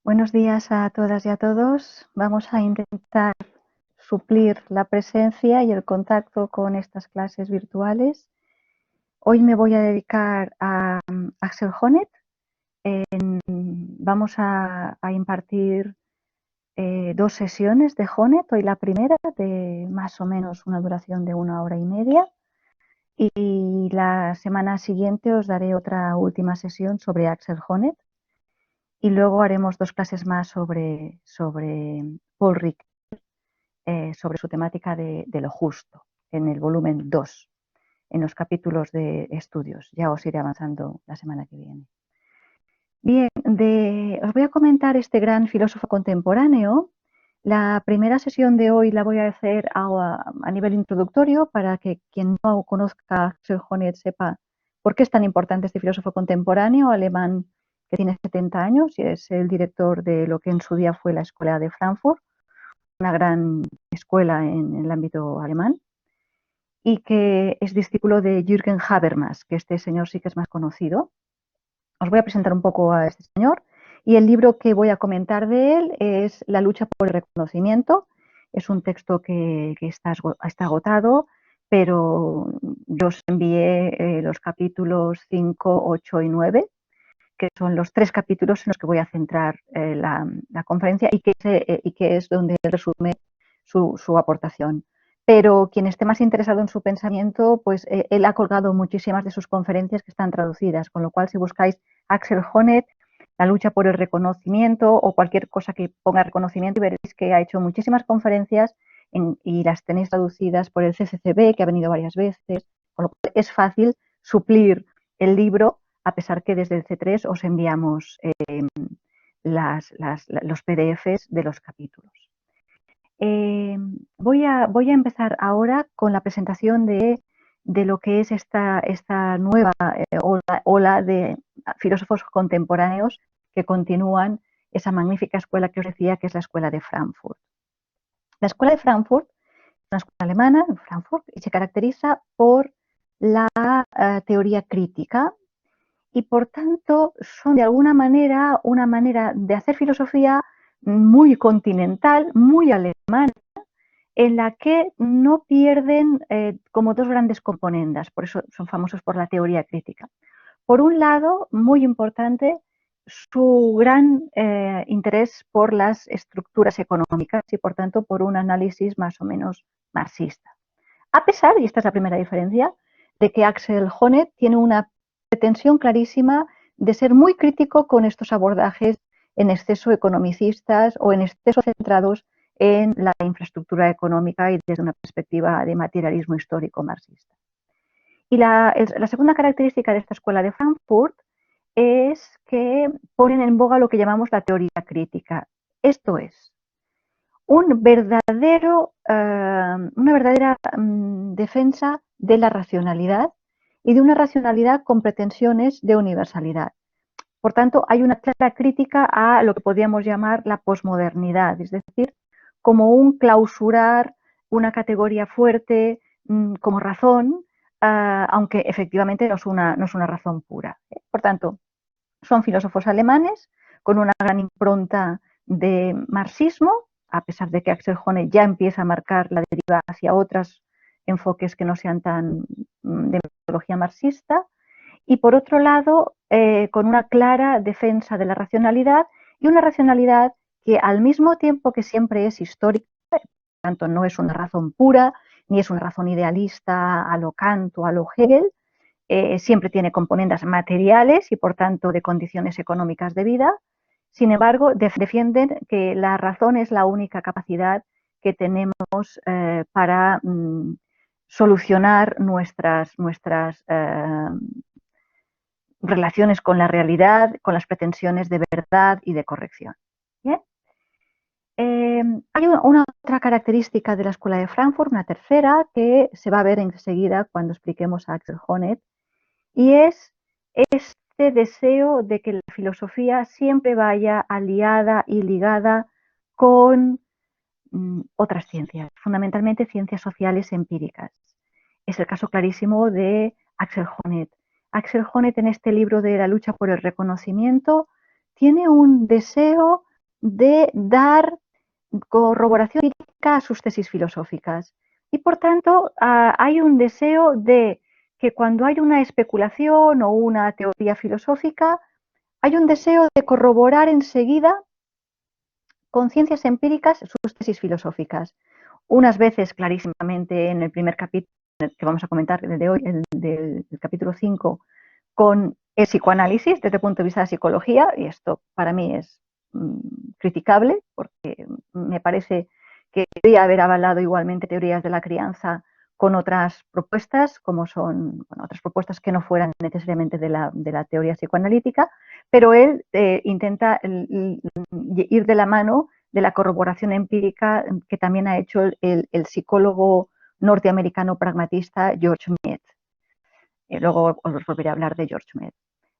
Buenos días a todas y a todos. Vamos a intentar suplir la presencia y el contacto con estas clases virtuales. Hoy me voy a dedicar a Axel Honneth. Vamos a impartir dos sesiones de Honneth. Hoy la primera de más o menos una duración de 1 hora y media. Y la semana siguiente os daré otra última sesión sobre Axel Honneth. Y luego haremos dos clases más sobre Paul Ricoeur, sobre su temática de lo justo, en el volumen 2, en los capítulos de estudios. Ya os iré avanzando la semana que viene. Bien, os voy a comentar este gran filósofo contemporáneo. La primera sesión de hoy la voy a hacer a nivel introductorio para que quien no conozca a Axel Honneth sepa por qué es tan importante este filósofo contemporáneo alemán que tiene 70 años y es el director de lo que en su día fue la Escuela de Frankfurt, una gran escuela en el ámbito alemán, y que es discípulo de Jürgen Habermas, que este señor sí que es más conocido. Os voy a presentar un poco a este señor y el libro que voy a comentar de él es La lucha por el reconocimiento. Es un texto que está agotado, pero yo os envié los capítulos 5, 8 y 9, que son los 3 capítulos en los que voy a centrar la conferencia y que es donde él resume su aportación. Pero quien esté más interesado en su pensamiento, pues él ha colgado muchísimas de sus conferencias que están traducidas, con lo cual si buscáis Axel Honneth, la lucha por el reconocimiento o cualquier cosa que ponga reconocimiento, veréis que ha hecho muchísimas conferencias y las tenéis traducidas por el CCCB, que ha venido varias veces, con lo cual es fácil suplir el libro, a pesar que desde el C3 os enviamos los PDFs de los capítulos. Voy a empezar ahora con la presentación de lo que es esta nueva ola de filósofos contemporáneos que continúan esa magnífica escuela que os decía, que es la Escuela de Frankfurt. La Escuela de Frankfurt es una escuela alemana en Frankfurt y se caracteriza por la teoría crítica y por tanto son de alguna manera una manera de hacer filosofía muy continental, muy alemana, en la que no pierden como dos grandes componendas, por eso son famosos por la teoría crítica. Por un lado, muy importante, su gran interés por las estructuras económicas y por tanto por un análisis más o menos marxista. A pesar, y esta es la primera diferencia, de que Axel Honneth tiene una pretensión clarísima de ser muy crítico con estos abordajes en exceso economicistas o en exceso centrados en la infraestructura económica y desde una perspectiva de materialismo histórico marxista. Y la segunda característica de esta escuela de Frankfurt es que ponen en boga lo que llamamos la teoría crítica. Esto es, una verdadera defensa de la racionalidad y de una racionalidad con pretensiones de universalidad. Por tanto, hay una clara crítica a lo que podríamos llamar la posmodernidad, es decir, como un clausurar una categoría fuerte como razón, aunque efectivamente no es una razón pura. Por tanto, son filósofos alemanes con una gran impronta de marxismo, a pesar de que Axel Honneth ya empieza a marcar la deriva hacia otros enfoques que no sean tan de metodología marxista, y por otro lado, con una clara defensa de la racionalidad y una racionalidad que al mismo tiempo que siempre es histórica, por tanto no es una razón pura, ni es una razón idealista a lo Kant o a lo Hegel, siempre tiene componentes materiales y por tanto de condiciones económicas de vida. Sin embargo, defienden que la razón es la única capacidad que tenemos para solucionar nuestras relaciones con la realidad, con las pretensiones de verdad y de corrección. ¿Bien? Hay una otra característica de la Escuela de Frankfurt, una tercera, que se va a ver enseguida cuando expliquemos a Axel Honneth, y es este deseo de que la filosofía siempre vaya aliada y ligada con otras ciencias, fundamentalmente ciencias sociales empíricas. Es el caso clarísimo de Axel Honneth. Axel Honneth en este libro de La lucha por el reconocimiento tiene un deseo de dar corroboración empírica a sus tesis filosóficas. Y por tanto, hay un deseo de que cuando hay una especulación o una teoría filosófica, hay un deseo de corroborar enseguida con ciencias empíricas sus tesis filosóficas. Unas veces clarísimamente en el primer capítulo que vamos a comentar de hoy, del capítulo 5, con el psicoanálisis desde el punto de vista de la psicología, y esto para mí es criticable, porque me parece que debería haber avalado igualmente teorías de la crianza con otras propuestas, como son otras propuestas que no fueran necesariamente de la teoría psicoanalítica, pero él intenta ir de la mano de la corroboración empírica que también ha hecho el psicólogo norteamericano pragmatista George Mead. Luego os volveré a hablar de George Mead.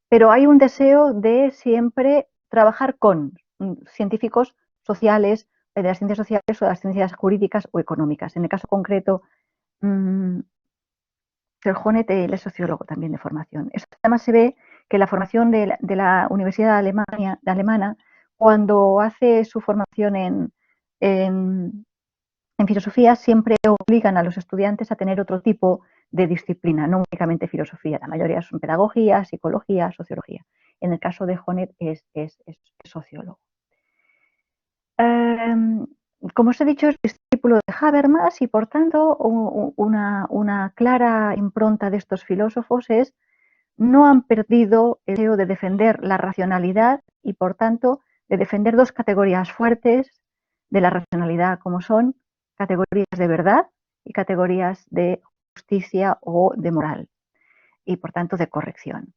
Pero hay un deseo de siempre trabajar con científicos sociales, de las ciencias sociales o de las ciencias jurídicas o económicas. En el caso concreto, Serjonet es sociólogo también de formación. Esto además se ve que la formación de la Universidad Alemana, cuando hace su formación en filosofía, siempre obligan a los estudiantes a tener otro tipo de disciplina, no únicamente filosofía. La mayoría son pedagogía, psicología, sociología. En el caso de Jonet es sociólogo. Como os he dicho, es discípulo de Habermas y por tanto una clara impronta de estos filósofos es no han perdido el deseo de defender la racionalidad y por tanto de defender dos categorías fuertes de la racionalidad, como son categorías de verdad y categorías de justicia o de moral y por tanto de corrección.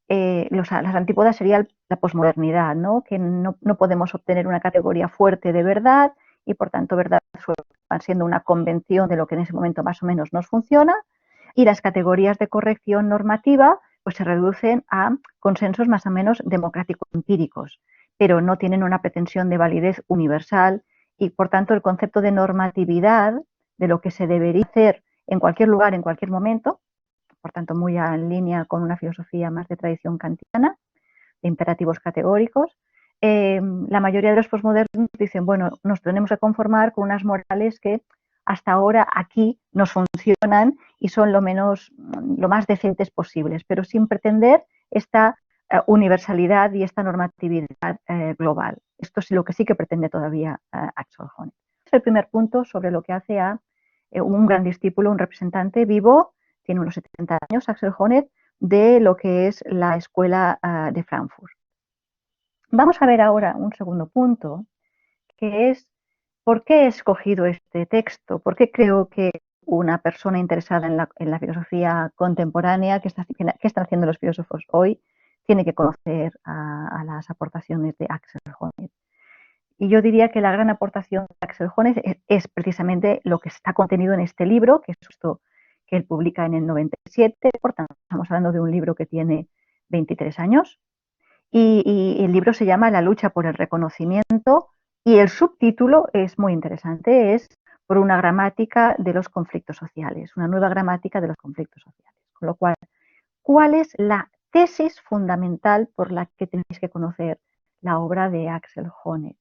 Las antípodas serían la posmodernidad, ¿no? Que no podemos obtener una categoría fuerte de verdad y por tanto verdad va siendo una convención de lo que en ese momento más o menos nos funciona, y las categorías de corrección normativa pues se reducen a consensos más o menos democrático-empíricos, pero no tienen una pretensión de validez universal y por tanto el concepto de normatividad de lo que se debería hacer en cualquier lugar, en cualquier momento, por tanto muy en línea con una filosofía más de tradición kantiana, de imperativos categóricos. La mayoría de los posmodernos dicen, bueno, nos tenemos que conformar con unas morales que hasta ahora aquí nos funcionan y son lo más decentes posibles, pero sin pretender esta universalidad y esta normatividad global. Esto es lo que sí que pretende todavía Axel Honneth. Es el primer punto sobre lo que hace a un gran discípulo, un representante vivo, tiene unos 70 años, Axel Honneth, de lo que es la escuela de Frankfurt. Vamos a ver ahora un segundo punto, que es por qué he escogido este texto, por qué creo que una persona interesada en la filosofía contemporánea, que están haciendo los filósofos hoy, tiene que conocer a las aportaciones de Axel Honneth. Y yo diría que la gran aportación de Axel Honneth es precisamente lo que está contenido en este libro, que es esto que él publica en el 97, por tanto estamos hablando de un libro que tiene 23 años, y el libro se llama La lucha por el reconocimiento y el subtítulo es muy interesante, es por una gramática de los conflictos sociales, una nueva gramática de los conflictos sociales. Con lo cual, ¿cuál es la tesis fundamental por la que tenéis que conocer la obra de Axel Honneth?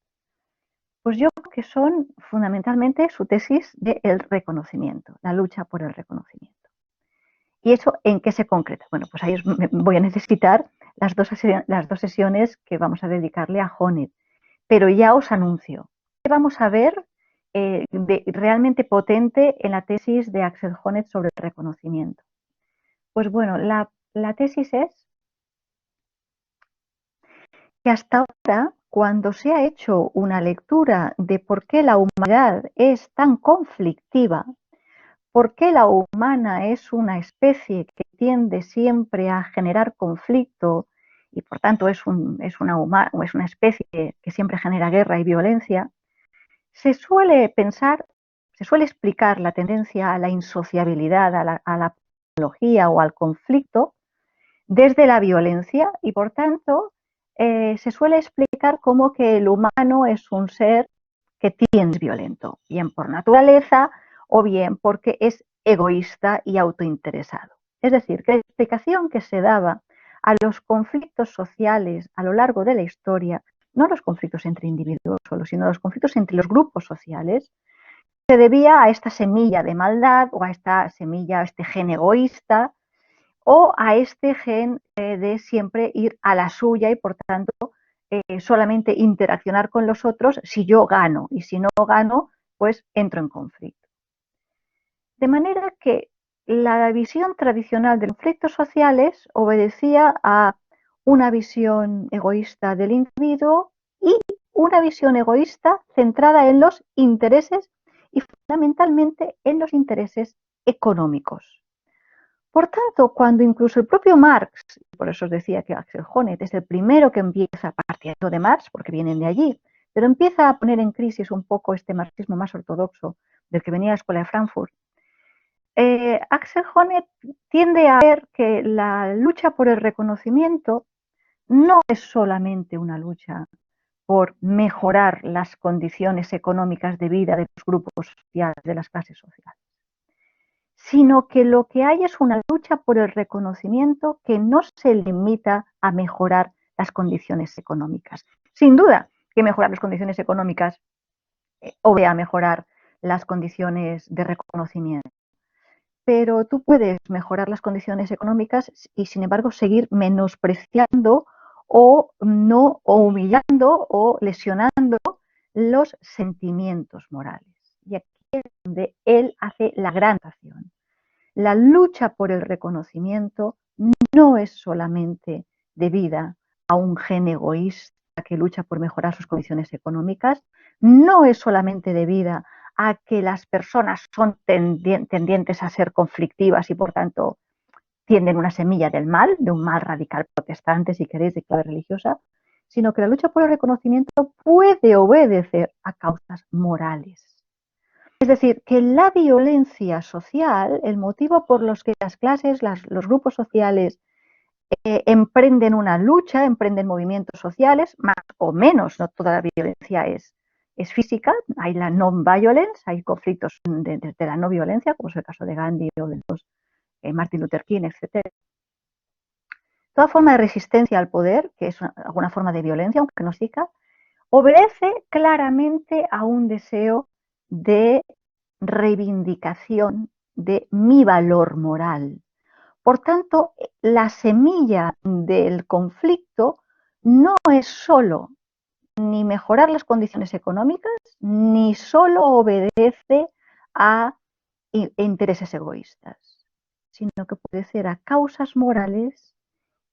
Pues yo creo que son fundamentalmente su tesis del reconocimiento, la lucha por el reconocimiento. ¿Y eso en qué se concreta? Bueno, pues ahí voy a necesitar las dos sesiones que vamos a dedicarle a Honneth, pero ya os anuncio que vamos a ver realmente potente en la tesis de Axel Honneth sobre el reconocimiento. Pues bueno, la tesis es que hasta ahora, cuando se ha hecho una lectura de por qué la humanidad es tan conflictiva, por qué la humana es una especie que tiende siempre a generar conflicto y por tanto es una especie que siempre genera guerra y violencia, se suele explicar la tendencia a la insociabilidad, a la patología o al conflicto desde la violencia y por tanto se suele explicar como que el humano es un ser que tiende violento, bien por naturaleza o bien porque es egoísta y autointeresado. Es decir, que la explicación que se daba a los conflictos sociales a lo largo de la historia no los conflictos entre individuos solo, sino los conflictos entre los grupos sociales, se debía a esta semilla de maldad o a esta semilla, a este gen egoísta o a este gen de siempre ir a la suya y por tanto solamente interaccionar con los otros si yo gano y si no gano, pues entro en conflicto. De manera que la visión tradicional de los conflictos sociales obedecía a una visión egoísta del individuo y una visión egoísta centrada en los intereses y fundamentalmente en los intereses económicos. Por tanto, cuando incluso el propio Marx, por eso os decía que Axel Honneth es el primero que empieza partiendo de Marx, porque vienen de allí, pero empieza a poner en crisis un poco este marxismo más ortodoxo del que venía la Escuela de Frankfurt, Axel Honneth tiende a ver que la lucha por el reconocimiento no es solamente una lucha por mejorar las condiciones económicas de vida de los grupos sociales, de las clases sociales, sino que lo que hay es una lucha por el reconocimiento que no se limita a mejorar las condiciones económicas. Sin duda que mejorar las condiciones económicas obedece a mejorar las condiciones de reconocimiento, pero tú puedes mejorar las condiciones económicas y sin embargo seguir menospreciando o no o humillando o lesionando los sentimientos morales. Y aquí es donde él hace la gran acción. La lucha por el reconocimiento no es solamente debida a un gen egoísta que lucha por mejorar sus condiciones económicas, no es solamente debida a que las personas son tendientes a ser conflictivas y por tanto tienden una semilla del mal, de un mal radical protestante, si queréis, de clave religiosa, sino que la lucha por el reconocimiento puede obedecer a causas morales. Es decir, que la violencia social, el motivo por los que las clases, los grupos sociales emprenden una lucha, emprenden movimientos sociales, más o menos, no toda la violencia es física, hay la non-violence, hay conflictos de la no violencia, como es el caso de Gandhi o de los Martin Luther King, etc. Toda forma de resistencia al poder, que es alguna forma de violencia, aunque no física, obedece claramente a un deseo de reivindicación de mi valor moral. Por tanto, la semilla del conflicto no es solo ni mejorar las condiciones económicas, ni solo obedece a intereses egoístas, sino que puede ser a causas morales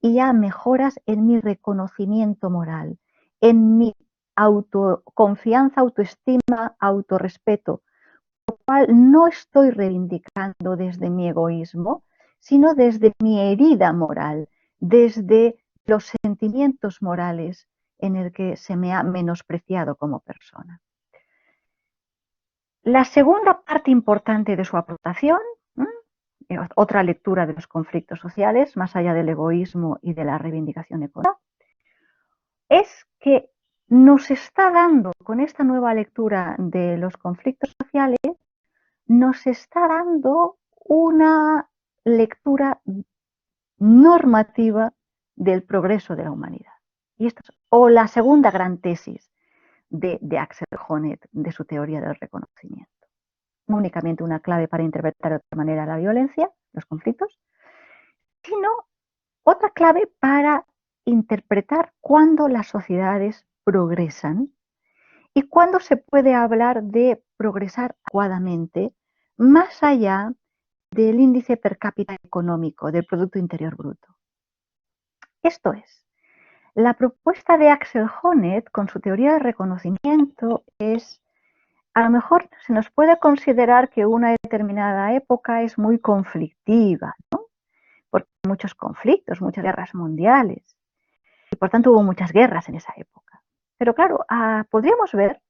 y a mejoras en mi reconocimiento moral, en mi autoconfianza, autoestima, autorrespeto, lo cual no estoy reivindicando desde mi egoísmo, sino desde mi herida moral, desde los sentimientos morales en el que se me ha menospreciado como persona. La segunda parte importante de su aportación, otra lectura de los conflictos sociales, más allá del egoísmo y de la reivindicación económica, es que nos está dando, con esta nueva lectura de los conflictos sociales, nos está dando una lectura normativa del progreso de la humanidad. Y esto es o la segunda gran tesis de Axel Honneth, de su teoría del reconocimiento. No únicamente una clave para interpretar de otra manera la violencia, los conflictos, sino otra clave para interpretar cuándo las sociedades progresan y cuándo se puede hablar de progresar adecuadamente más allá del índice per cápita económico, del Producto Interior Bruto. Esto es, la propuesta de Axel Honneth con su teoría de reconocimiento es, a lo mejor se nos puede considerar que una determinada época es muy conflictiva, ¿no? Porque hay muchos conflictos, muchas guerras mundiales, y por tanto hubo muchas guerras en esa época. Pero claro, podríamos ver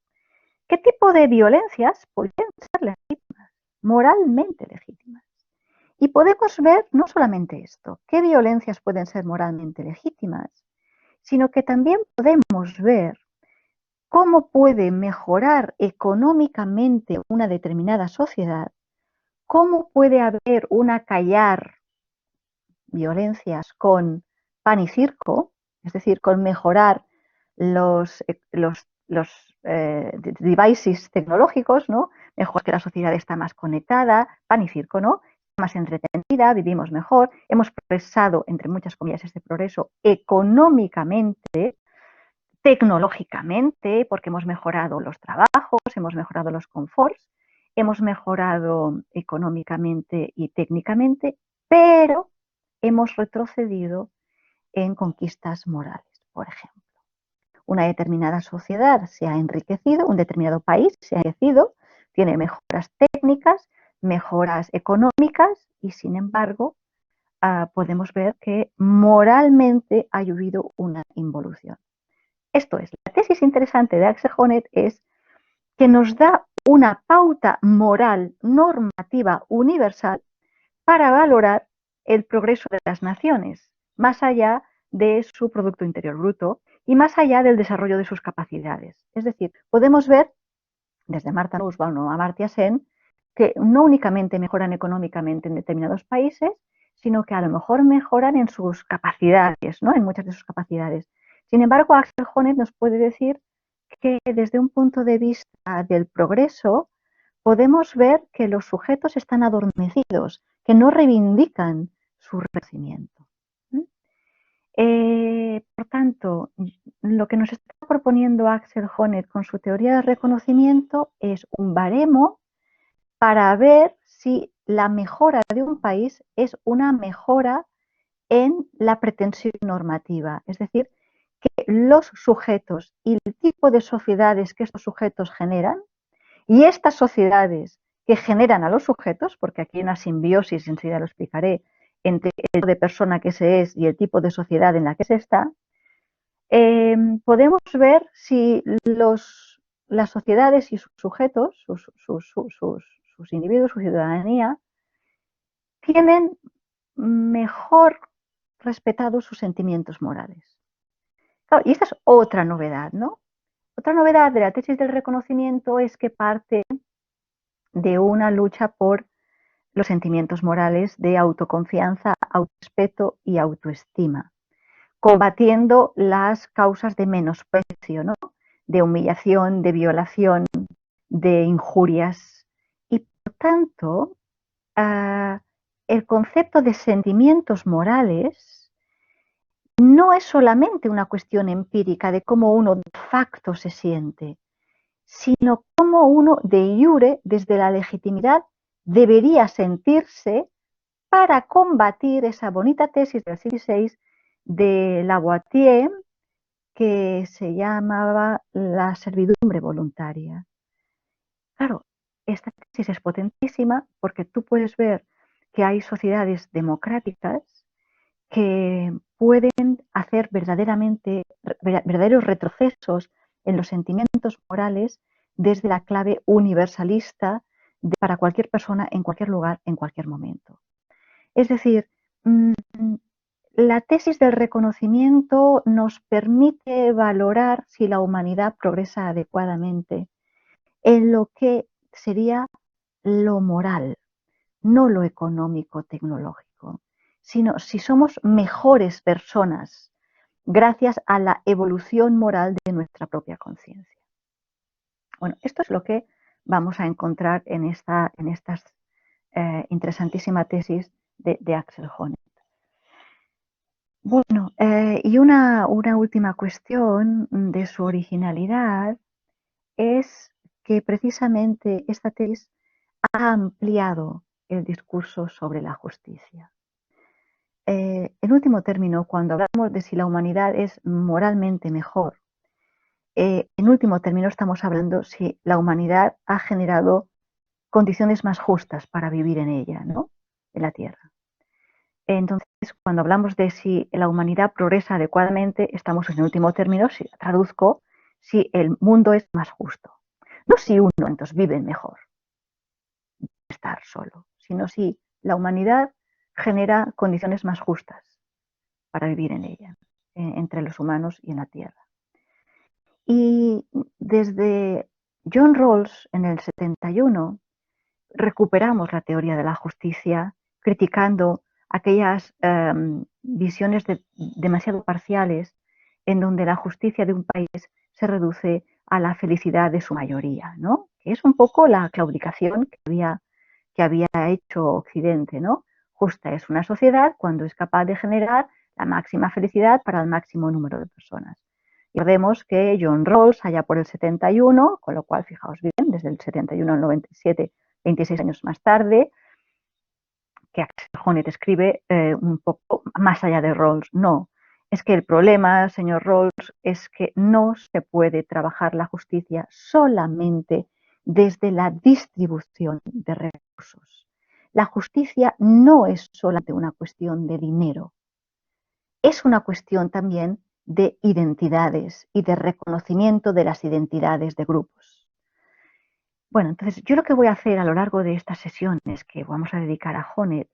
qué tipo de violencias podrían ser legítimas, moralmente legítimas. Y podemos ver no solamente esto, qué violencias pueden ser moralmente legítimas, sino que también podemos ver cómo puede mejorar económicamente una determinada sociedad, cómo puede haber un acallar violencias con pan y circo, es decir, con mejorar devices tecnológicos, ¿no? Mejor que la sociedad está más conectada, pan y circo, ¿no? Más entretenida, vivimos mejor, hemos progresado, entre muchas comillas, este progreso económicamente, tecnológicamente, porque hemos mejorado los trabajos, hemos mejorado los conforts, hemos mejorado económicamente y técnicamente, pero hemos retrocedido en conquistas morales, por ejemplo. Una determinada sociedad se ha enriquecido, un determinado país se ha enriquecido, tiene mejoras técnicas, mejoras económicas y, sin embargo, podemos ver que moralmente ha habido una involución. Esto es, la tesis interesante de Axel Honneth es que nos da una pauta moral normativa universal para valorar el progreso de las naciones, más allá de su Producto Interior Bruto y más allá del desarrollo de sus capacidades. Es decir, podemos ver, desde Martha Nussbaum o Amartya Sen, que no únicamente mejoran económicamente en determinados países, sino que a lo mejor mejoran en sus capacidades, ¿no? En muchas de sus capacidades. Sin embargo, Axel Honneth nos puede decir que desde un punto de vista del progreso, podemos ver que los sujetos están adormecidos, que no reivindican su reconocimiento. Por tanto, lo que nos está proponiendo Axel Honneth con su teoría del reconocimiento es un baremo para ver si la mejora de un país es una mejora en la pretensión normativa, es decir, que los sujetos y el tipo de sociedades que estos sujetos generan y estas sociedades que generan a los sujetos, porque aquí hay una simbiosis, enseguida lo explicaré, entre el tipo de persona que se es y el tipo de sociedad en la que se está, podemos ver si las sociedades y sus sujetos, sus individuos, su ciudadanía, tienen mejor respetados sus sentimientos morales. Claro, y esta es otra novedad, ¿no? Otra novedad de la tesis del reconocimiento es que parte de una lucha por los sentimientos morales de autoconfianza, autorrespeto y autoestima, combatiendo las causas de menosprecio, ¿no? De humillación, de violación, de injurias. Y por tanto, el concepto de sentimientos morales no es solamente una cuestión empírica de cómo uno de facto se siente, sino cómo uno de iure, desde la legitimidad, debería sentirse para combatir esa bonita tesis del siglo XVI de Lavoisier que se llamaba la servidumbre voluntaria. Claro, esta tesis es potentísima porque tú puedes ver que hay sociedades democráticas que pueden hacer verdaderos retrocesos en los sentimientos morales desde la clave universalista para cualquier persona, en cualquier lugar, en cualquier momento. Es decir, la tesis del reconocimiento nos permite valorar si la humanidad progresa adecuadamente en lo que sería lo moral, no lo económico-tecnológico, sino si somos mejores personas gracias a la evolución moral de nuestra propia conciencia. Bueno, esto es lo que vamos a encontrar en esta interesantísima tesis de Axel Honneth. Bueno, y una última cuestión de su originalidad es que precisamente esta tesis ha ampliado el discurso sobre la justicia. En último término, cuando hablamos de si la humanidad es moralmente mejor, en último término estamos hablando si la humanidad ha generado condiciones más justas para vivir en ella, ¿no? En la Tierra. Entonces, cuando hablamos de si la humanidad progresa adecuadamente, estamos en último término, si traduzco, si el mundo es más justo. No si uno entonces vive mejor, estar solo, sino si la humanidad genera condiciones más justas para vivir en ella, entre los humanos y en la Tierra. Y desde John Rawls en el 71 recuperamos la teoría de la justicia criticando aquellas visiones demasiado parciales en donde la justicia de un país se reduce a la felicidad de su mayoría, ¿no? Que es un poco la claudicación que había hecho Occidente, ¿no? Justa es una sociedad cuando es capaz de generar la máxima felicidad para el máximo número de personas. Y vemos que John Rawls, allá por el 71, con lo cual, fijaos bien, desde el 71 al 97, 26 años más tarde, que Axel Honneth escribe un poco más allá de Rawls. No, es que el problema, señor Rawls, es que no se puede trabajar la justicia solamente desde la distribución de recursos. La justicia no es solamente una cuestión de dinero, es una cuestión también de identidades y de reconocimiento de las identidades de grupos. Bueno, entonces yo lo que voy a hacer a lo largo de estas sesiones que vamos a dedicar a Honneth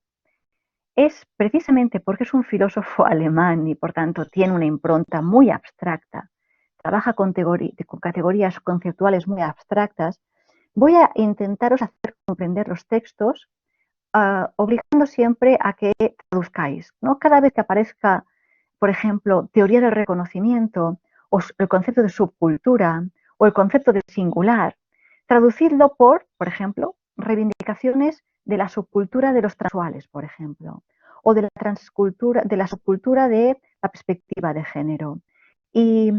es precisamente porque es un filósofo alemán y por tanto tiene una impronta muy abstracta, trabaja con categorías conceptuales muy abstractas, voy a intentaros hacer comprender los textos obligando siempre a que traduzcáis, ¿no? Cada vez que aparezca, por ejemplo, teoría del reconocimiento o el concepto de subcultura o el concepto de singular, traducidlo por ejemplo, reivindicaciones de la subcultura de los transexuales, por ejemplo, o de la subcultura de la perspectiva de género. Y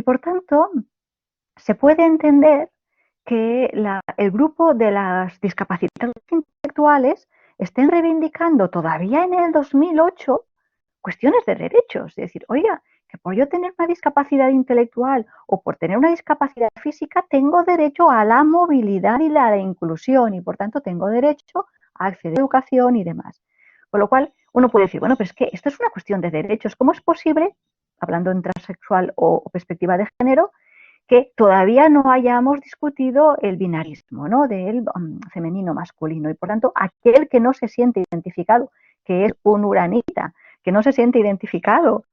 por tanto, se puede entender que el grupo de las discapacitados intelectuales estén reivindicando todavía en el 2008 cuestiones de derechos. Es decir, oiga, que por yo tener una discapacidad intelectual o por tener una discapacidad física tengo derecho a la movilidad y la inclusión y por tanto tengo derecho a acceder a educación y demás. Con lo cual uno puede decir, bueno, pero es que esto es una cuestión de derechos. ¿Cómo es posible, hablando en transexual o perspectiva de género, que todavía no hayamos discutido el binarismo, ¿no? Del femenino masculino? Y por tanto, aquel que no se siente identificado, que es un uranita, que no se siente identificado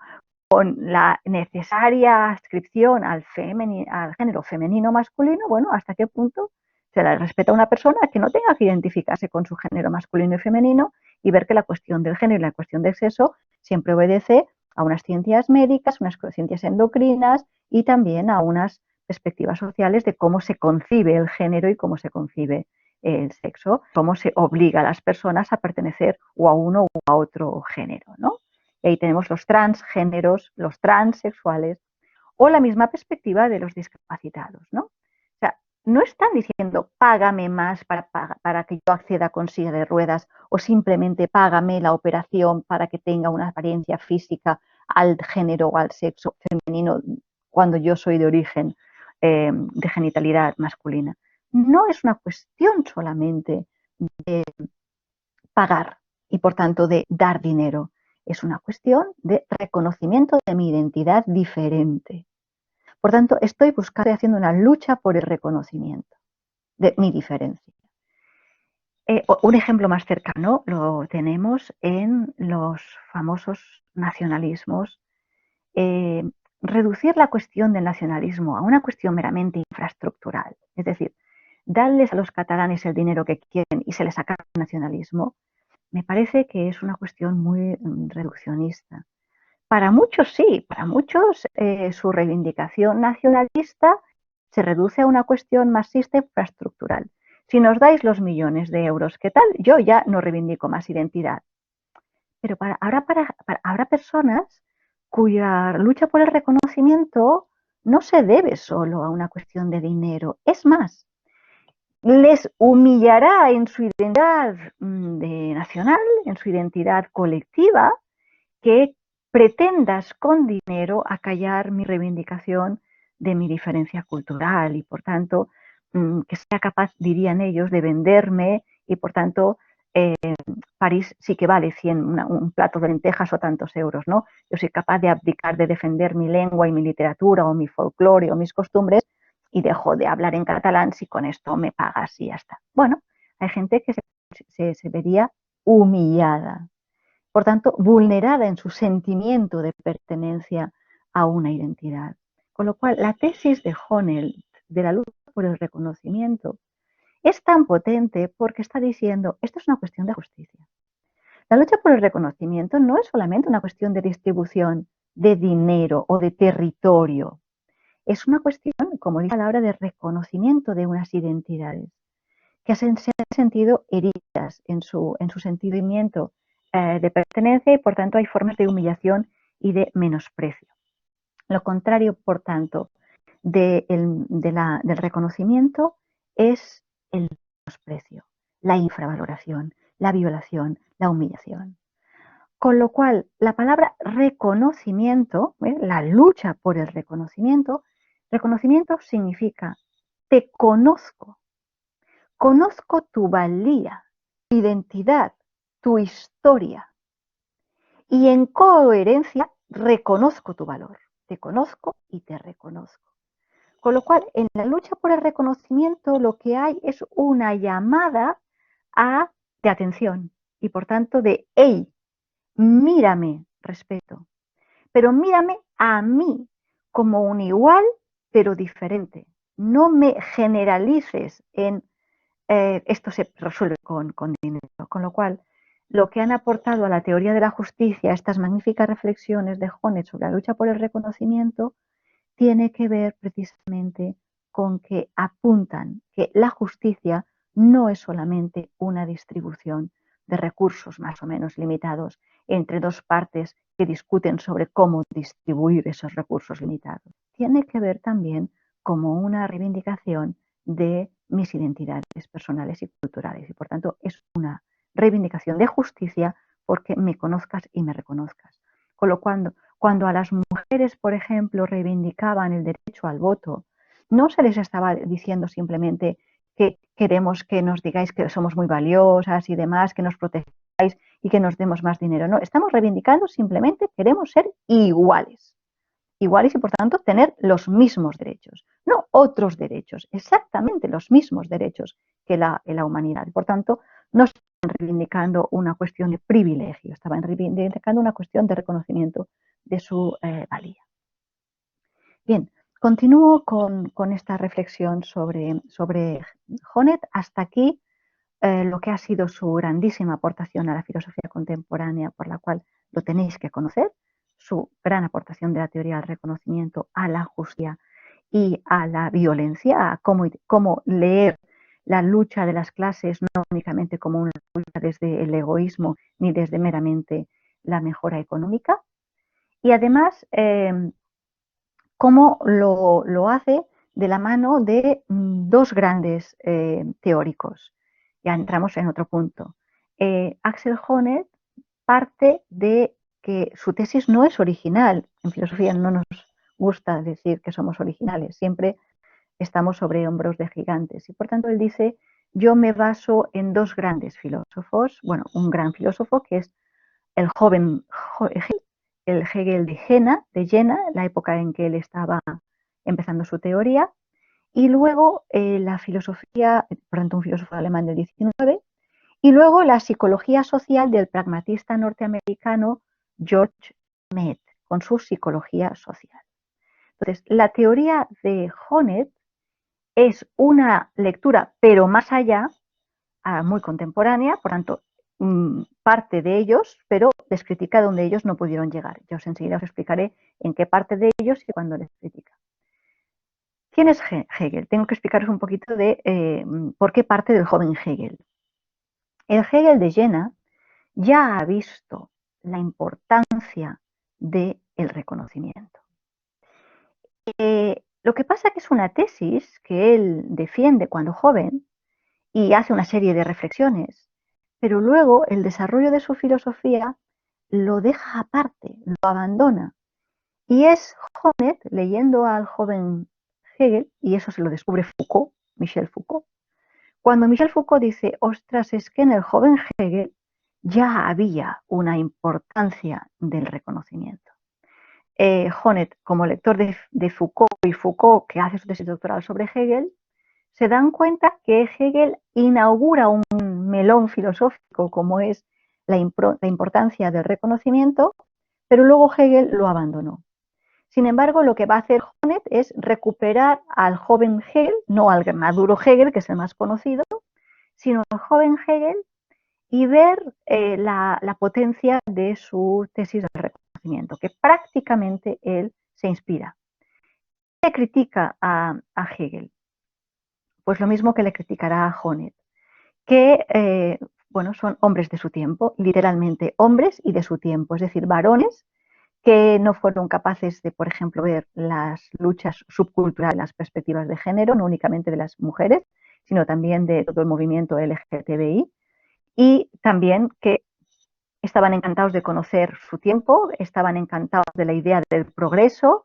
con la necesaria adscripción al género femenino masculino, bueno, ¿hasta qué punto se le respeta a una persona que no tenga que identificarse con su género masculino y femenino y ver que la cuestión del género y la cuestión del sexo siempre obedece a unas ciencias médicas, unas ciencias endocrinas y también a unas perspectivas sociales de cómo se concibe el género y cómo se concibe el sexo, cómo se obliga a las personas a pertenecer o a uno o a otro género, ¿no? Y ahí tenemos los transgéneros, los transexuales o la misma perspectiva de los discapacitados, ¿no? O sea, no están diciendo págame más para que yo acceda con silla de ruedas o simplemente págame la operación para que tenga una apariencia física al género o al sexo femenino cuando yo soy de origen de genitalidad masculina. No es una cuestión solamente de pagar y por tanto de dar dinero. Es una cuestión de reconocimiento de mi identidad diferente. Por tanto, estoy buscando y haciendo una lucha por el reconocimiento de mi diferencia. Un ejemplo más cercano lo tenemos en los famosos nacionalismos. Reducir la cuestión del nacionalismo a una cuestión meramente infraestructural, es decir, darles a los catalanes el dinero que quieren y se les acaba el nacionalismo, me parece que es una cuestión muy reduccionista. Para muchos sí, para muchos su reivindicación nacionalista se reduce a una cuestión marxista infraestructural. Si nos dais los millones de euros, ¿qué tal? Yo ya no reivindico más identidad. Pero habrá personas cuya lucha por el reconocimiento no se debe solo a una cuestión de dinero. Es más, les humillará en su identidad nacional, en su identidad colectiva, que pretendas con dinero acallar mi reivindicación de mi diferencia cultural y por tanto que sea capaz, dirían ellos, de venderme y por tanto París sí que vale 100, un plato de lentejas o tantos euros, ¿no? Yo soy capaz de abdicar de defender mi lengua y mi literatura o mi folclore o mis costumbres y dejo de hablar en catalán si con esto me pagas y ya está. Bueno, hay gente que se vería humillada, por tanto, vulnerada en su sentimiento de pertenencia a una identidad. Con lo cual, la tesis de Honneth de la lucha por el reconocimiento es tan potente porque está diciendo, esto es una cuestión de justicia. La lucha por el reconocimiento no es solamente una cuestión de distribución de dinero o de territorio. Es una cuestión, como dice a la hora de reconocimiento de unas identidades que se han sentido heridas en su sentimiento de pertenencia y por tanto hay formas de humillación y de menosprecio. Lo contrario, por tanto, del reconocimiento es el menosprecio, la infravaloración, la violación, la humillación. Con lo cual, la palabra reconocimiento, la lucha por el reconocimiento significa te conozco, conozco tu valía, tu identidad, tu historia y en coherencia reconozco tu valor. Te conozco y te reconozco. Con lo cual, en la lucha por el reconocimiento lo que hay es una llamada de atención y por tanto de, hey, mírame, respeto, pero mírame a mí como un igual pero diferente. No me generalices en esto se resuelve con dinero. Con lo cual, lo que han aportado a la teoría de la justicia, estas magníficas reflexiones de Honneth sobre la lucha por el reconocimiento, tiene que ver precisamente con que apuntan que la justicia no es solamente una distribución de recursos más o menos limitados entre dos partes que discuten sobre cómo distribuir esos recursos limitados. Tiene que ver también como una reivindicación de mis identidades personales y culturales y por tanto es una reivindicación de justicia porque me conozcas y me reconozcas. Con lo cuando a las mujeres, por ejemplo, reivindicaban el derecho al voto, no se les estaba diciendo simplemente que queremos que nos digáis que somos muy valiosas y demás, que nos protejáis y que nos demos más dinero. No, estamos reivindicando simplemente queremos ser iguales. Iguales y por tanto tener los mismos derechos, no otros derechos, exactamente los mismos derechos que la humanidad. Por tanto, no estaban reivindicando una cuestión de privilegio, estaban reivindicando una cuestión de reconocimiento de su valía. Bien, continúo con esta reflexión sobre Honneth. Hasta aquí lo que ha sido su grandísima aportación a la filosofía contemporánea, por la cual lo tenéis que conocer, su gran aportación de la teoría del reconocimiento a la justicia y a la violencia, a cómo leer la lucha de las clases no únicamente como una lucha desde el egoísmo ni desde meramente la mejora económica. Y además, cómo lo hace de la mano de dos grandes teóricos. Ya entramos en otro punto. Axel Honneth parte de que su tesis no es original. En filosofía no nos gusta decir que somos originales, siempre estamos sobre hombros de gigantes. Y por tanto él dice, yo me baso en dos grandes filósofos, bueno, un gran filósofo que es el joven Hegel, el Hegel de Jena, la época en que él estaba empezando su teoría, y luego la filosofía, por tanto un filósofo alemán del 19, y luego la psicología social del pragmatista norteamericano George Mead, con su psicología social. Entonces, la teoría de Honneth es una lectura, pero más allá, muy contemporánea, por tanto, parte de ellos, pero les critica donde ellos no pudieron llegar. Yo enseguida os explicaré en qué parte de ellos y cuándo les critica. ¿Quién es Hegel? Tengo que explicaros un poquito de por qué parte del joven Hegel. El Hegel de Jena ya ha visto la importancia del reconocimiento. Lo que pasa es que es una tesis que él defiende cuando joven y hace una serie de reflexiones, pero luego el desarrollo de su filosofía lo deja aparte, lo abandona. Y es Honneth, leyendo al joven Hegel, y eso se lo descubre Foucault, Michel Foucault, cuando Michel Foucault dice, ostras, es que en el joven Hegel ya había una importancia del reconocimiento. Honneth, como lector de Foucault y Foucault, que hace su tesis doctoral sobre Hegel, se dan cuenta que Hegel inaugura un melón filosófico como es la importancia del reconocimiento, pero luego Hegel lo abandonó. Sin embargo, lo que va a hacer Honneth es recuperar al joven Hegel, no al maduro Hegel, que es el más conocido, sino al joven Hegel y ver la potencia de su tesis de reconocimiento. reconocimiento, que prácticamente él se inspira. ¿Qué le critica a Hegel? Pues lo mismo que le criticará a Honneth, que bueno, son hombres de su tiempo, literalmente hombres y de su tiempo, es decir, varones que no fueron capaces de, por ejemplo, ver las luchas subculturales, las perspectivas de género, no únicamente de las mujeres, sino también de todo el movimiento LGTBI, y también que estaban encantados de conocer su tiempo, estaban encantados de la idea del progreso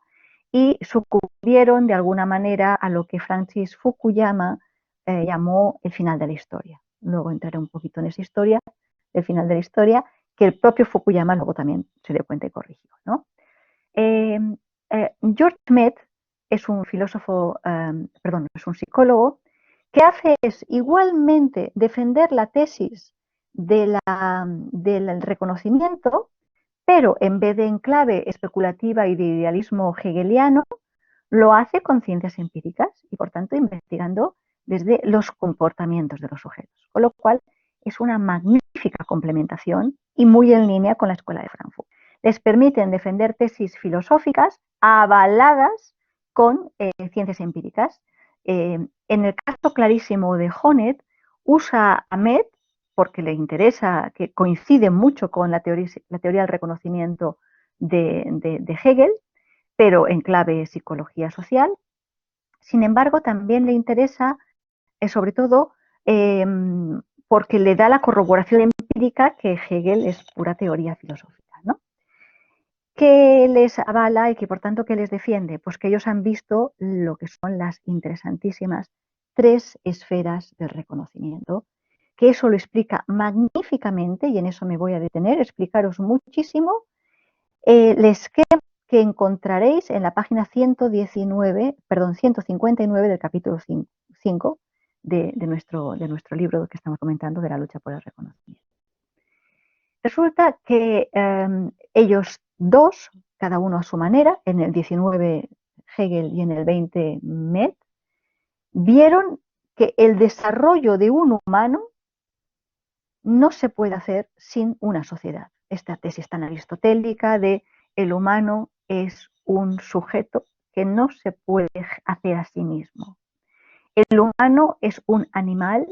y sucumbieron de alguna manera a lo que Francis Fukuyama llamó el final de la historia. Luego entraré un poquito en esa historia, el final de la historia, que el propio Fukuyama luego también se dio cuenta y corrigió, ¿no? George Mead es un filósofo, perdón, es un psicólogo, que hace es igualmente defender la tesis del reconocimiento, pero en vez de en clave especulativa y de idealismo hegeliano, lo hace con ciencias empíricas y, por tanto, investigando desde los comportamientos de los sujetos, con lo cual es una magnífica complementación y muy en línea con la Escuela de Frankfurt. Les permiten defender tesis filosóficas avaladas con ciencias empíricas. En el caso clarísimo de Honneth, usa a Mead porque le interesa, que coincide mucho con la teoría del reconocimiento de Hegel, pero en clave psicología social. Sin embargo, también le interesa, sobre todo, porque le da la corroboración empírica que Hegel es pura teoría filosófica, ¿no? ¿Qué les avala y que por tanto qué les defiende? Pues que ellos han visto lo que son las interesantísimas tres esferas del reconocimiento, que eso lo explica magníficamente y en eso me voy a detener, explicaros muchísimo el esquema que encontraréis en la página 119, perdón, 159 del capítulo 5 de nuestro libro que estamos comentando de la lucha por el reconocimiento. Resulta que ellos dos, cada uno a su manera, en el 19 Hegel y en el 20 Mead, vieron que el desarrollo de un humano no se puede hacer sin una sociedad. Esta tesis tan aristotélica de el humano es un sujeto que no se puede hacer a sí mismo. El humano es un animal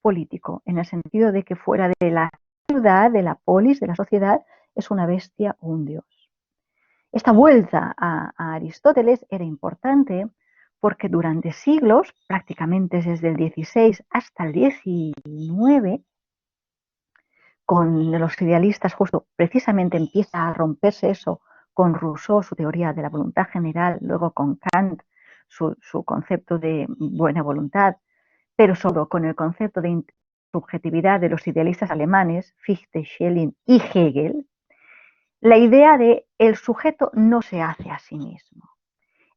político, en el sentido de que fuera de la ciudad, de la polis, de la sociedad, es una bestia o un dios. Esta vuelta a Aristóteles era importante porque durante siglos, prácticamente desde el 16 hasta el 19, con los idealistas, justo precisamente empieza a romperse eso con Rousseau, su teoría de la voluntad general, luego con Kant, su concepto de buena voluntad, pero solo con el concepto de subjetividad de los idealistas alemanes, Fichte, Schelling y Hegel, la idea de el sujeto no se hace a sí mismo.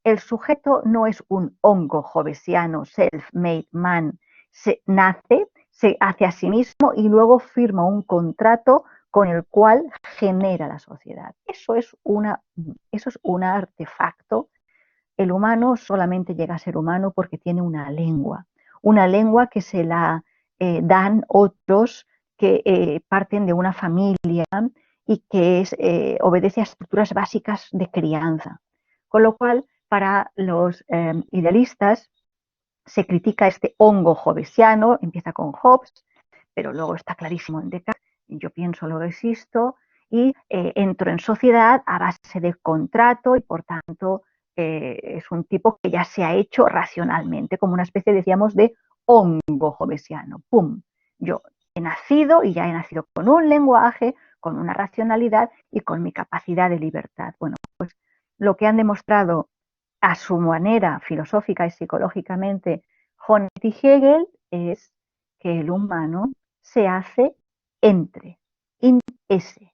El sujeto no es un hongo hobbesiano, self-made man, se nace, se hace a sí mismo y luego firma un contrato con el cual genera la sociedad. Eso es un artefacto. El humano solamente llega a ser humano porque tiene una lengua que se la dan otros que parten de una familia y que obedece a estructuras básicas de crianza. Con lo cual, para los idealistas se critica este hongo hobbesiano, empieza con Hobbes, pero luego está clarísimo en Descartes, yo pienso, luego existo, y entro en sociedad a base de contrato y por tanto es un tipo que ya se ha hecho racionalmente, como una especie, decíamos, de hongo hobbesiano. ¡Pum! Yo he nacido y ya he nacido con un lenguaje, con una racionalidad y con mi capacidad de libertad. Bueno, pues lo que han demostrado a su manera filosófica y psicológicamente Honneth y Hegel es que el humano se hace entre, ese.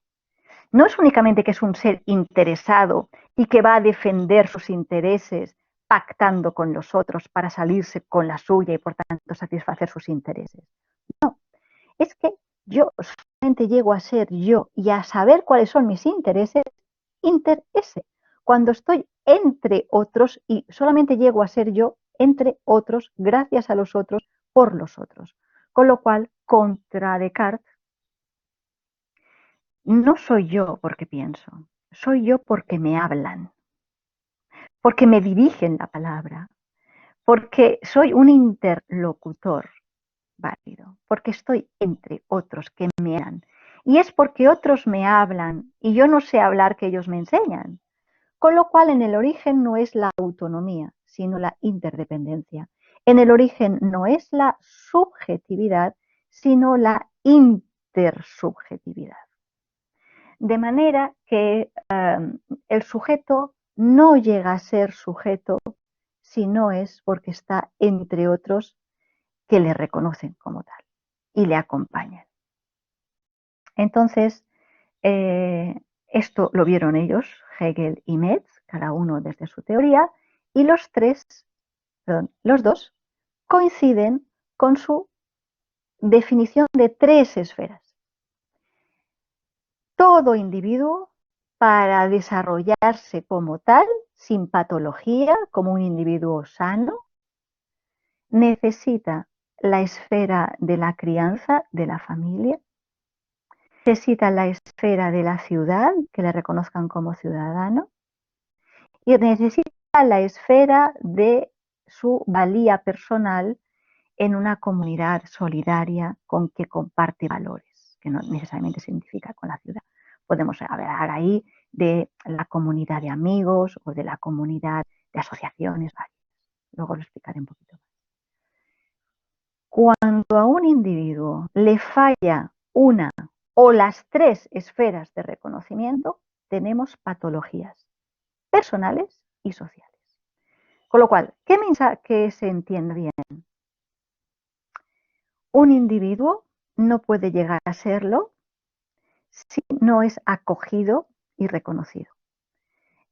No es únicamente que es un ser interesado y que va a defender sus intereses pactando con los otros para salirse con la suya y por tanto satisfacer sus intereses. No, es que yo solamente llego a ser yo y a saber cuáles son mis intereses, interese. Cuando estoy entre otros y solamente llego a ser yo entre otros, gracias a los otros, por los otros. Con lo cual, contra Descartes, no soy yo porque pienso, soy yo porque me hablan, porque me dirigen la palabra, porque soy un interlocutor válido, porque estoy entre otros que me hablan. Y es porque otros me hablan y yo no sé hablar que ellos me enseñan. Con lo cual, en el origen no es la autonomía, sino la interdependencia. En el origen no es la subjetividad, sino la intersubjetividad. De manera que el sujeto no llega a ser sujeto si no es porque está entre otros que le reconocen como tal y le acompañan. Entonces, esto lo vieron ellos, Hegel y Metz, cada uno desde su teoría, y los dos coinciden con su definición de tres esferas. Todo individuo, para desarrollarse como tal, sin patología, como un individuo sano, necesita la esfera de la crianza, de la familia, necesita la esfera de la ciudad, que le reconozcan como ciudadano, y necesita la esfera de su valía personal en una comunidad solidaria con que comparte valores, que no necesariamente se identifica con la ciudad. Podemos hablar ahí de la comunidad de amigos o de la comunidad de asociaciones varias. Luego lo explicaré un poquito más. Cuando a un individuo le falla una o las tres esferas de reconocimiento, tenemos patologías personales y sociales. Con lo cual, ¿qué mensaje que se entiende bien? Un individuo no puede llegar a serlo si no es acogido y reconocido.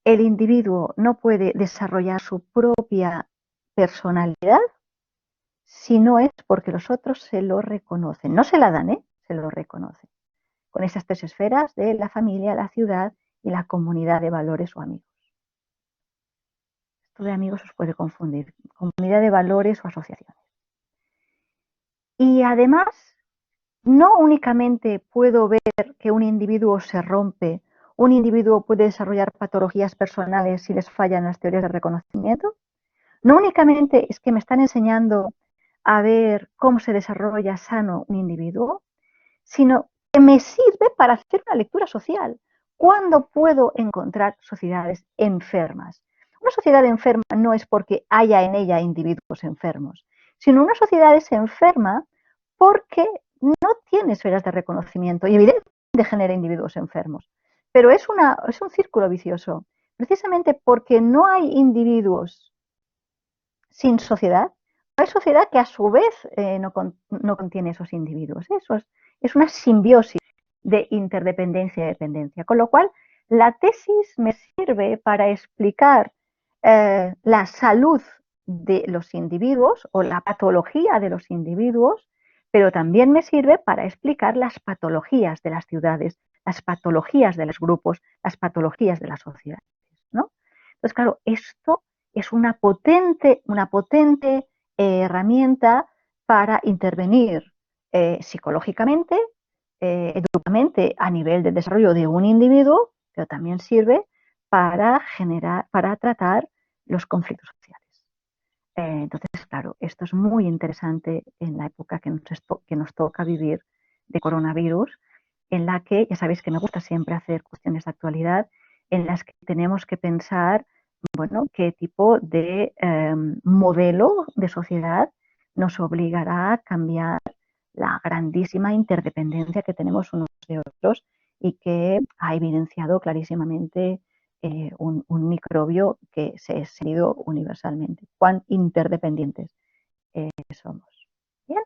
El individuo no puede desarrollar su propia personalidad si no es porque los otros se lo reconocen. No se la dan, se lo reconocen. Con esas tres esferas de la familia, la ciudad y la comunidad de valores o amigos. Esto de amigos os puede confundir. Comunidad de valores o asociaciones. Y además, no únicamente puedo ver que un individuo se rompe, un individuo puede desarrollar patologías personales si les fallan las teorías de reconocimiento. No únicamente es que me están enseñando a ver cómo se desarrolla sano un individuo, sino que me sirve para hacer una lectura social. ¿Cuándo puedo encontrar sociedades enfermas? Una sociedad enferma no es porque haya en ella individuos enfermos, sino una sociedad es enferma porque no tiene esferas de reconocimiento y evidentemente genera individuos enfermos. Pero es un círculo vicioso, precisamente porque no hay individuos sin sociedad, hay sociedad que a su vez no contiene esos individuos. Eso es una simbiosis de interdependencia y dependencia. Con lo cual, la tesis me sirve para explicar la salud de los individuos o la patología de los individuos, pero también me sirve para explicar las patologías de las ciudades, las patologías de los grupos, las patologías de las sociedades, ¿no? Entonces, claro, esto es una potente herramienta para intervenir psicológicamente, educativamente a nivel de desarrollo de un individuo, pero también sirve para tratar los conflictos sociales. Entonces, claro, esto es muy interesante en la época que nos toca vivir de coronavirus, en la que, ya sabéis que me gusta siempre hacer cuestiones de actualidad, en las que tenemos que pensar, bueno, qué tipo de modelo de sociedad nos obligará a cambiar la grandísima interdependencia que tenemos unos de otros y que ha evidenciado clarísimamente un microbio que se ha seguido universalmente. Cuán interdependientes somos. Bien,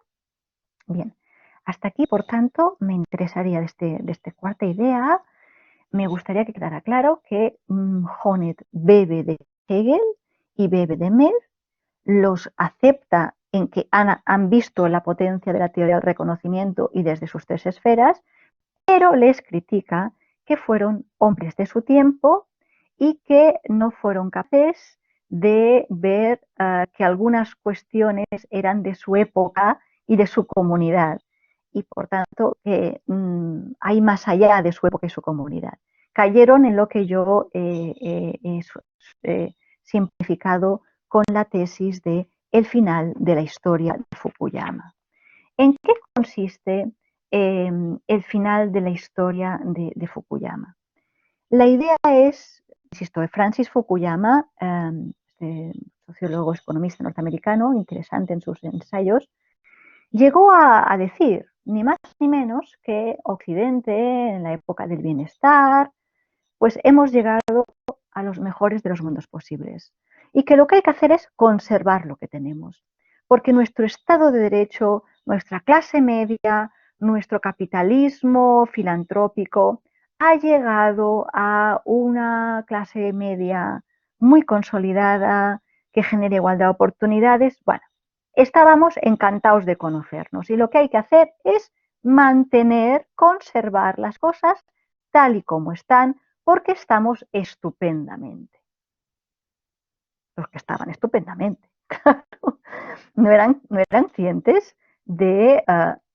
bien. Hasta aquí, por tanto, me interesaría de esta cuarta idea, me gustaría que quedara claro que Honneth bebe de Hegel y bebe de Metz, los acepta en que han visto la potencia de la teoría del reconocimiento y desde sus tres esferas, pero les critica que fueron hombres de su tiempo y que no fueron capaces de ver que algunas cuestiones eran de su época y de su comunidad y por tanto que hay más allá de su época y su comunidad. cayeron en lo que yo he simplificado con la tesis de el final de la historia de Fukuyama. ¿En qué consiste el final de la historia de Fukuyama? La idea es, insisto, de Francis Fukuyama, sociólogo economista norteamericano, interesante en sus ensayos, llegó a decir, ni más ni menos, que Occidente, en la época del bienestar, pues hemos llegado a los mejores de los mundos posibles. Y que lo que hay que hacer es conservar lo que tenemos. Porque nuestro Estado de Derecho, nuestra clase media, nuestro capitalismo filantrópico ha llegado a una clase media muy consolidada, que genera igualdad de oportunidades. Bueno, estábamos encantados de conocernos y lo que hay que hacer es mantener, conservar las cosas tal y como están, porque estamos estupendamente. Los que estaban estupendamente, claro, no eran conscientes de a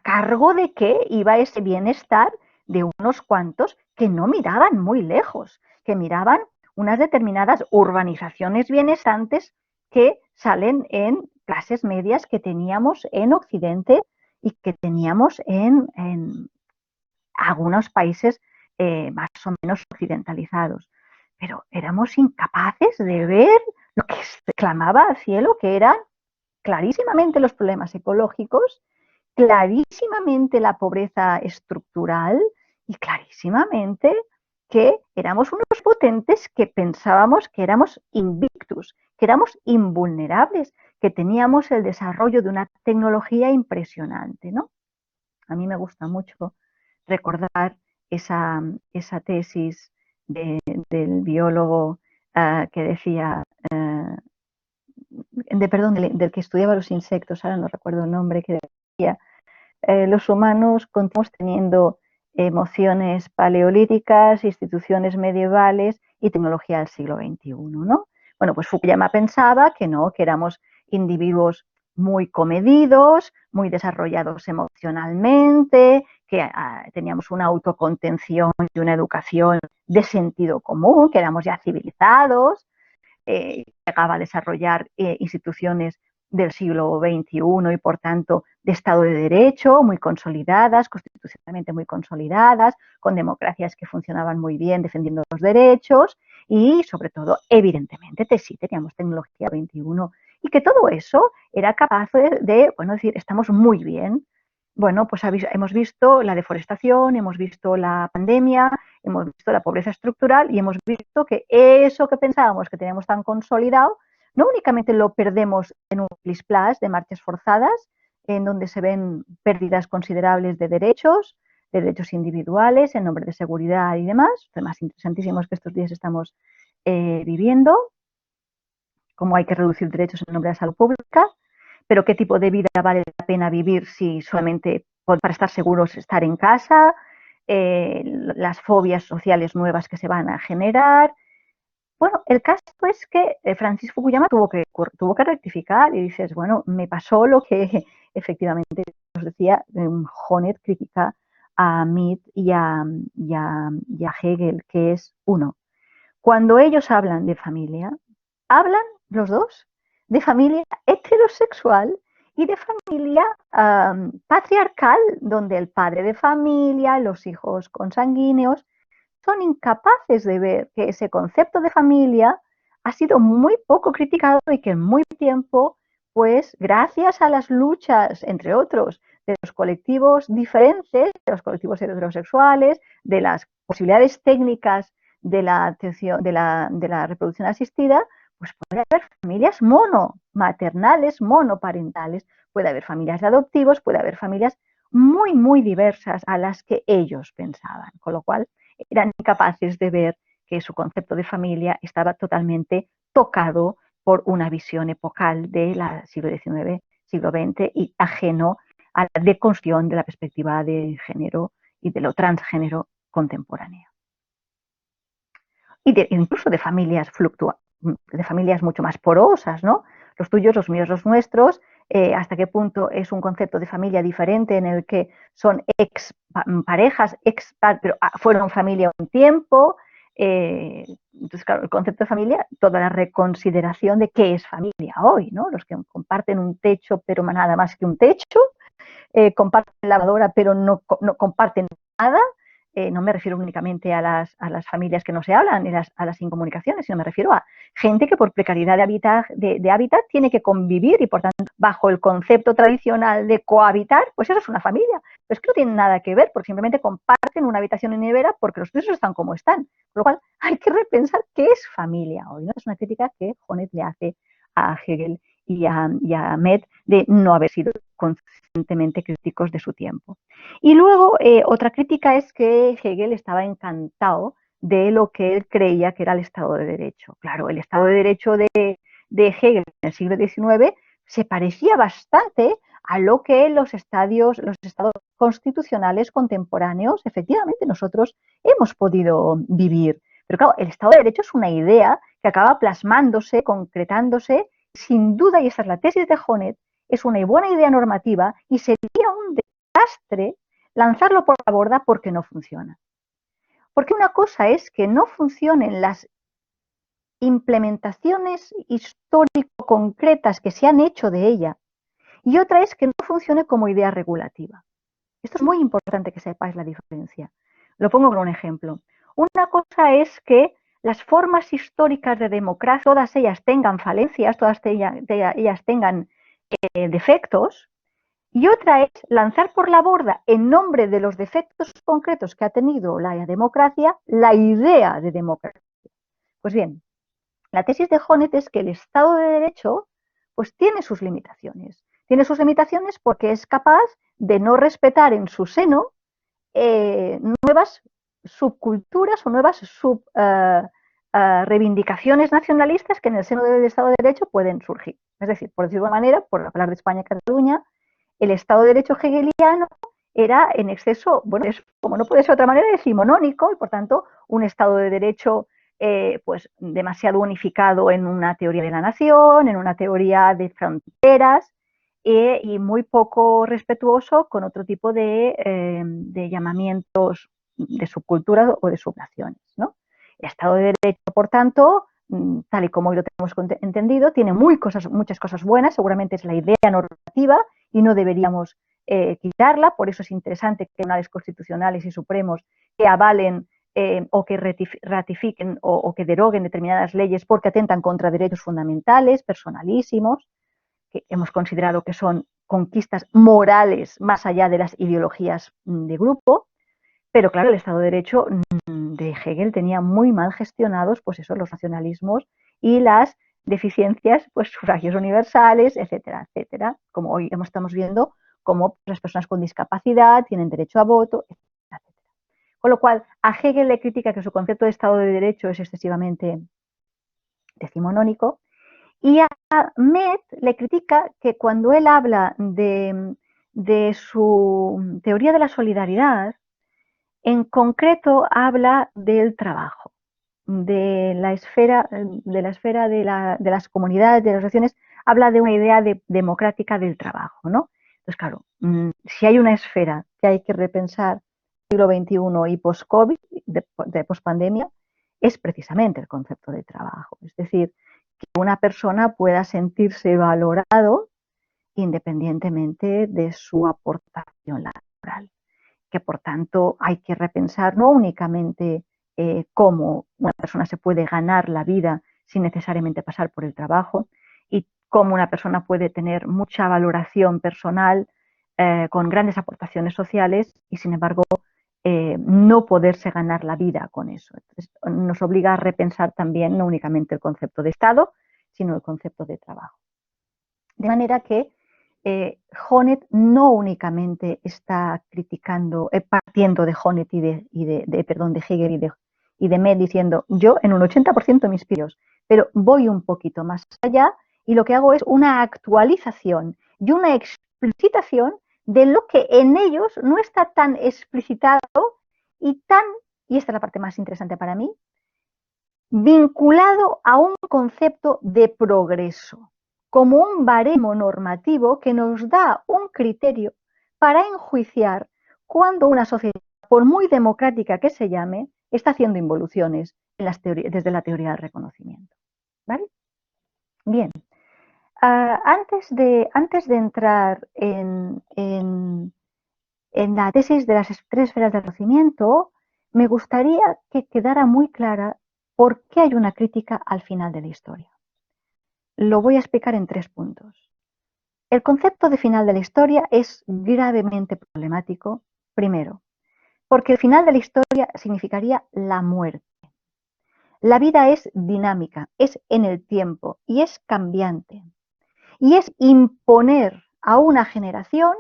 cargo de qué iba ese bienestar de unos cuantos que no miraban muy lejos, que miraban unas determinadas urbanizaciones bienestantes que salen en clases medias que teníamos en Occidente y que teníamos en algunos países más o menos occidentalizados. Pero éramos incapaces de ver lo que se clamaba al cielo, que eran clarísimamente los problemas ecológicos, clarísimamente la pobreza estructural y clarísimamente que éramos unos potentes que pensábamos que éramos invictus, que éramos invulnerables, que teníamos el desarrollo de una tecnología impresionante, ¿no? A mí me gusta mucho recordar esa tesis del biólogo que decía, perdón, del que estudiaba los insectos, ahora no recuerdo el nombre, que decía, los humanos continuamos teniendo emociones paleolíticas, instituciones medievales y tecnología del siglo XXI, ¿no? Bueno, pues Fukuyama pensaba que no, que éramos individuos muy comedidos, muy desarrollados emocionalmente, que teníamos una autocontención y una educación de sentido común, que éramos ya civilizados, llegaba a desarrollar instituciones del siglo XXI y, por tanto, de Estado de Derecho muy consolidadas, constitucionalmente muy consolidadas, con democracias que funcionaban muy bien defendiendo los derechos y, sobre todo, evidentemente, sí teníamos tecnología XXI y que todo eso era capaz bueno, decir, estamos muy bien. Bueno, pues hemos visto la deforestación, hemos visto la pandemia, hemos visto la pobreza estructural y hemos visto que eso que pensábamos que teníamos tan consolidado, no únicamente lo perdemos en un plis-plas de marchas forzadas, en donde se ven pérdidas considerables de derechos individuales, en nombre de seguridad y demás, temas interesantísimos que estos días estamos viviendo, cómo hay que reducir derechos en nombre de la salud pública, pero qué tipo de vida vale la pena vivir si solamente para estar seguros estar en casa, las fobias sociales nuevas que se van a generar. Bueno, el caso es que Francis Fukuyama tuvo que rectificar y dices, bueno, me pasó lo que efectivamente os decía, Honneth critica a Mead y a Hegel, que es uno. Cuando ellos hablan de familia, hablan los dos de familia heterosexual y de familia patriarcal, donde el padre de familia, los hijos consanguíneos, son incapaces de ver que ese concepto de familia ha sido muy poco criticado y que en muy tiempo, pues gracias a las luchas, entre otros, de los colectivos diferentes, de los colectivos heterosexuales, de las posibilidades técnicas de la atención, de la reproducción asistida, pues puede haber familias monomaternales, monoparentales, puede haber familias de adoptivos, puede haber familias muy, muy diversas a las que ellos pensaban, con lo cual eran incapaces de ver que su concepto de familia estaba totalmente tocado por una visión epocal del siglo XIX, siglo XX y ajeno a la deconstrucción de la perspectiva de género y de lo transgénero contemporáneo. Y incluso de familias de familias mucho más porosas, ¿no? Los tuyos, los míos, los nuestros, hasta qué punto es un concepto de familia diferente en el que son parejas, pero fueron familia un tiempo. Entonces, claro, el concepto de familia, toda la reconsideración de qué es familia hoy, ¿no? Los que comparten un techo, pero nada más que un techo, comparten lavadora, pero no comparten nada. No me refiero únicamente a las familias que no se hablan, a las incomunicaciones, sino me refiero a gente que por precariedad de hábitat tiene que convivir y por tanto bajo el concepto tradicional de cohabitar, pues eso es una familia. Pero es que no tienen nada que ver porque simplemente comparten una habitación en nevera porque los pisos están como están. Con lo cual hay que repensar qué es familia hoy, ¿no? Es una crítica que Honneth le hace a Hegel y a Med de no haber sido conscientemente críticos de su tiempo. Y luego, otra crítica es que Hegel estaba encantado de lo que él creía que era el Estado de Derecho. Claro, el Estado de Derecho de Hegel en el siglo XIX se parecía bastante a lo que los estados constitucionales contemporáneos, efectivamente, nosotros hemos podido vivir. Pero claro, el Estado de Derecho es una idea que acaba plasmándose, concretándose, sin duda, y esa es la tesis de Honneth, es una buena idea normativa y sería un desastre lanzarlo por la borda porque no funciona. Porque una cosa es que no funcionen las implementaciones histórico-concretas que se han hecho de ella y otra es que no funcione como idea regulativa. Esto es muy importante que sepáis la diferencia. Lo pongo con un ejemplo. Una cosa es que las formas históricas de democracia, todas ellas tengan falencias, todas ellas tengan defectos, y otra es lanzar por la borda, en nombre de los defectos concretos que ha tenido la democracia, la idea de democracia. Pues bien, la tesis de Honneth es que el Estado de Derecho pues tiene sus limitaciones. Tiene sus limitaciones porque es capaz de no respetar en su seno nuevas subculturas o nuevas reivindicaciones nacionalistas que en el seno del Estado de Derecho pueden surgir. Es decir, por decirlo de una manera, por hablar de España y Cataluña, el Estado de Derecho hegeliano era en exceso, bueno, es, como no puede ser de otra manera, decimonónico y por tanto un Estado de Derecho pues demasiado unificado en una teoría de la nación, en una teoría de fronteras y muy poco respetuoso con otro tipo de llamamientos de subculturas o de subnaciones, ¿no? El Estado de Derecho, por tanto, tal y como hoy lo tenemos entendido, tiene muchas cosas buenas, seguramente es la idea normativa y no deberíamos quitarla, por eso es interesante que tribunales constitucionales y supremos que avalen o que ratifiquen o que deroguen determinadas leyes porque atentan contra derechos fundamentales, personalísimos, que hemos considerado que son conquistas morales más allá de las ideologías de grupo, pero claro, el Estado de Derecho de Hegel tenía muy mal gestionados pues eso, los nacionalismos y las deficiencias, pues sufragios universales, etcétera, etcétera, como hoy estamos viendo cómo las personas con discapacidad tienen derecho a voto, etcétera, etcétera. Con lo cual, a Hegel le critica que su concepto de Estado de Derecho es excesivamente decimonónico y a Met le critica que cuando él habla de su teoría de la solidaridad, en concreto habla del trabajo, de la esfera de las comunidades, de las naciones, habla de una idea democrática del trabajo, ¿no? Entonces, claro, si hay una esfera que hay que repensar siglo XXI y post-COVID, de post-pandemia, es precisamente el concepto de trabajo. Es decir, que una persona pueda sentirse valorado independientemente de su aportación laboral, que por tanto hay que repensar no únicamente cómo una persona se puede ganar la vida sin necesariamente pasar por el trabajo y cómo una persona puede tener mucha valoración personal con grandes aportaciones sociales y sin embargo no poderse ganar la vida con eso. Entonces, nos obliga a repensar también no únicamente el concepto de Estado, sino el concepto de trabajo. De manera que Honneth no únicamente está criticando, partiendo de Honneth de Hegel y de Med diciendo yo en un 80% me inspiro, pero voy un poquito más allá y lo que hago es una actualización y una explicitación de lo que en ellos no está tan explicitado y esta es la parte más interesante para mí, vinculado a un concepto de progreso, como un baremo normativo que nos da un criterio para enjuiciar cuando una sociedad, por muy democrática que se llame, está haciendo involuciones en desde la teoría del reconocimiento. ¿Vale? Bien. Antes de entrar en la tesis de las tres esferas de conocimiento, me gustaría que quedara muy clara por qué hay una crítica al final de la historia. Lo voy a explicar en 3 puntos. El concepto de final de la historia es gravemente problemático, primero, porque el final de la historia significaría la muerte. La vida es dinámica, es en el tiempo y es cambiante. Y es imponer a una generación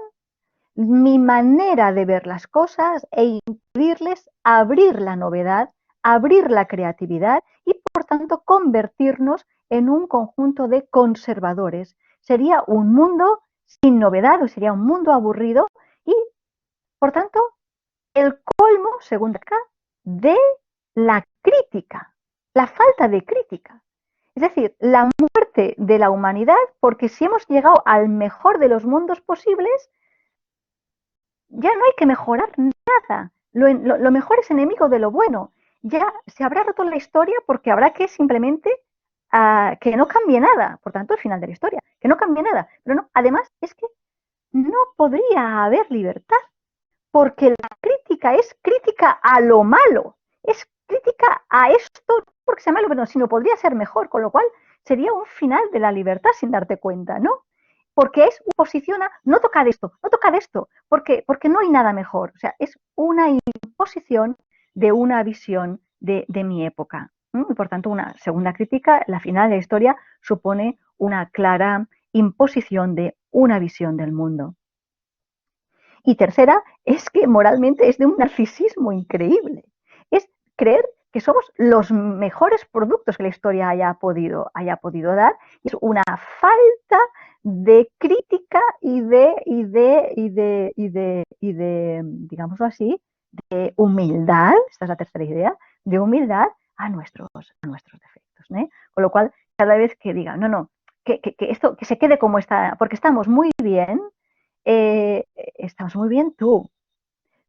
mi manera de ver las cosas e impedirles abrir la novedad, abrir la creatividad y, por tanto, convertirnos en un conjunto de conservadores. Sería un mundo sin novedad, o sería un mundo aburrido y, por tanto, el colmo, según acá, de la crítica, la falta de crítica. Es decir, la muerte de la humanidad, porque si hemos llegado al mejor de los mundos posibles, ya no hay que mejorar nada. Lo mejor es enemigo de lo bueno. Ya se habrá roto la historia porque habrá que simplemente que no cambie nada. Por tanto, el final de la historia, que no cambie nada. Pero no, además es que no podría haber libertad porque la crítica es crítica a lo malo, es crítica a esto, no porque sea malo, pero sino podría ser mejor, con lo cual sería un final de la libertad sin darte cuenta, ¿no? Porque es posiciona, no toca de esto, porque no hay nada mejor. O sea, es una imposición de una visión de mi época. Y por tanto, una segunda crítica, la final de la historia supone una clara imposición de una visión del mundo. Y tercera, es que moralmente es de un narcisismo increíble. Es creer que somos los mejores productos que la historia haya podido dar. Es una falta de crítica y de, digámoslo así, de humildad, esta es la tercera idea, de humildad a nuestros defectos. Con lo cual, cada vez que digan, no, que esto que se quede como está, porque estamos muy bien, estás muy bien tú,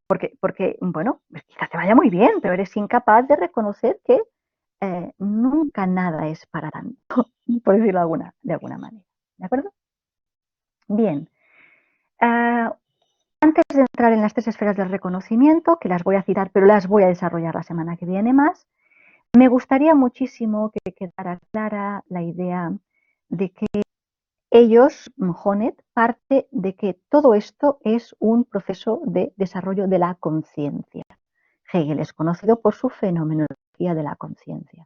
porque, bueno, quizás te vaya muy bien, pero eres incapaz de reconocer que nunca nada es para tanto, por decirlo de alguna manera. ¿De acuerdo? Bien. Antes de entrar en las 3 esferas del reconocimiento, que las voy a citar, pero las voy a desarrollar la semana que viene más, me gustaría muchísimo que quedara clara la idea de que Honneth parte de que todo esto es un proceso de desarrollo de la conciencia. Hegel es conocido por su fenomenología de la conciencia.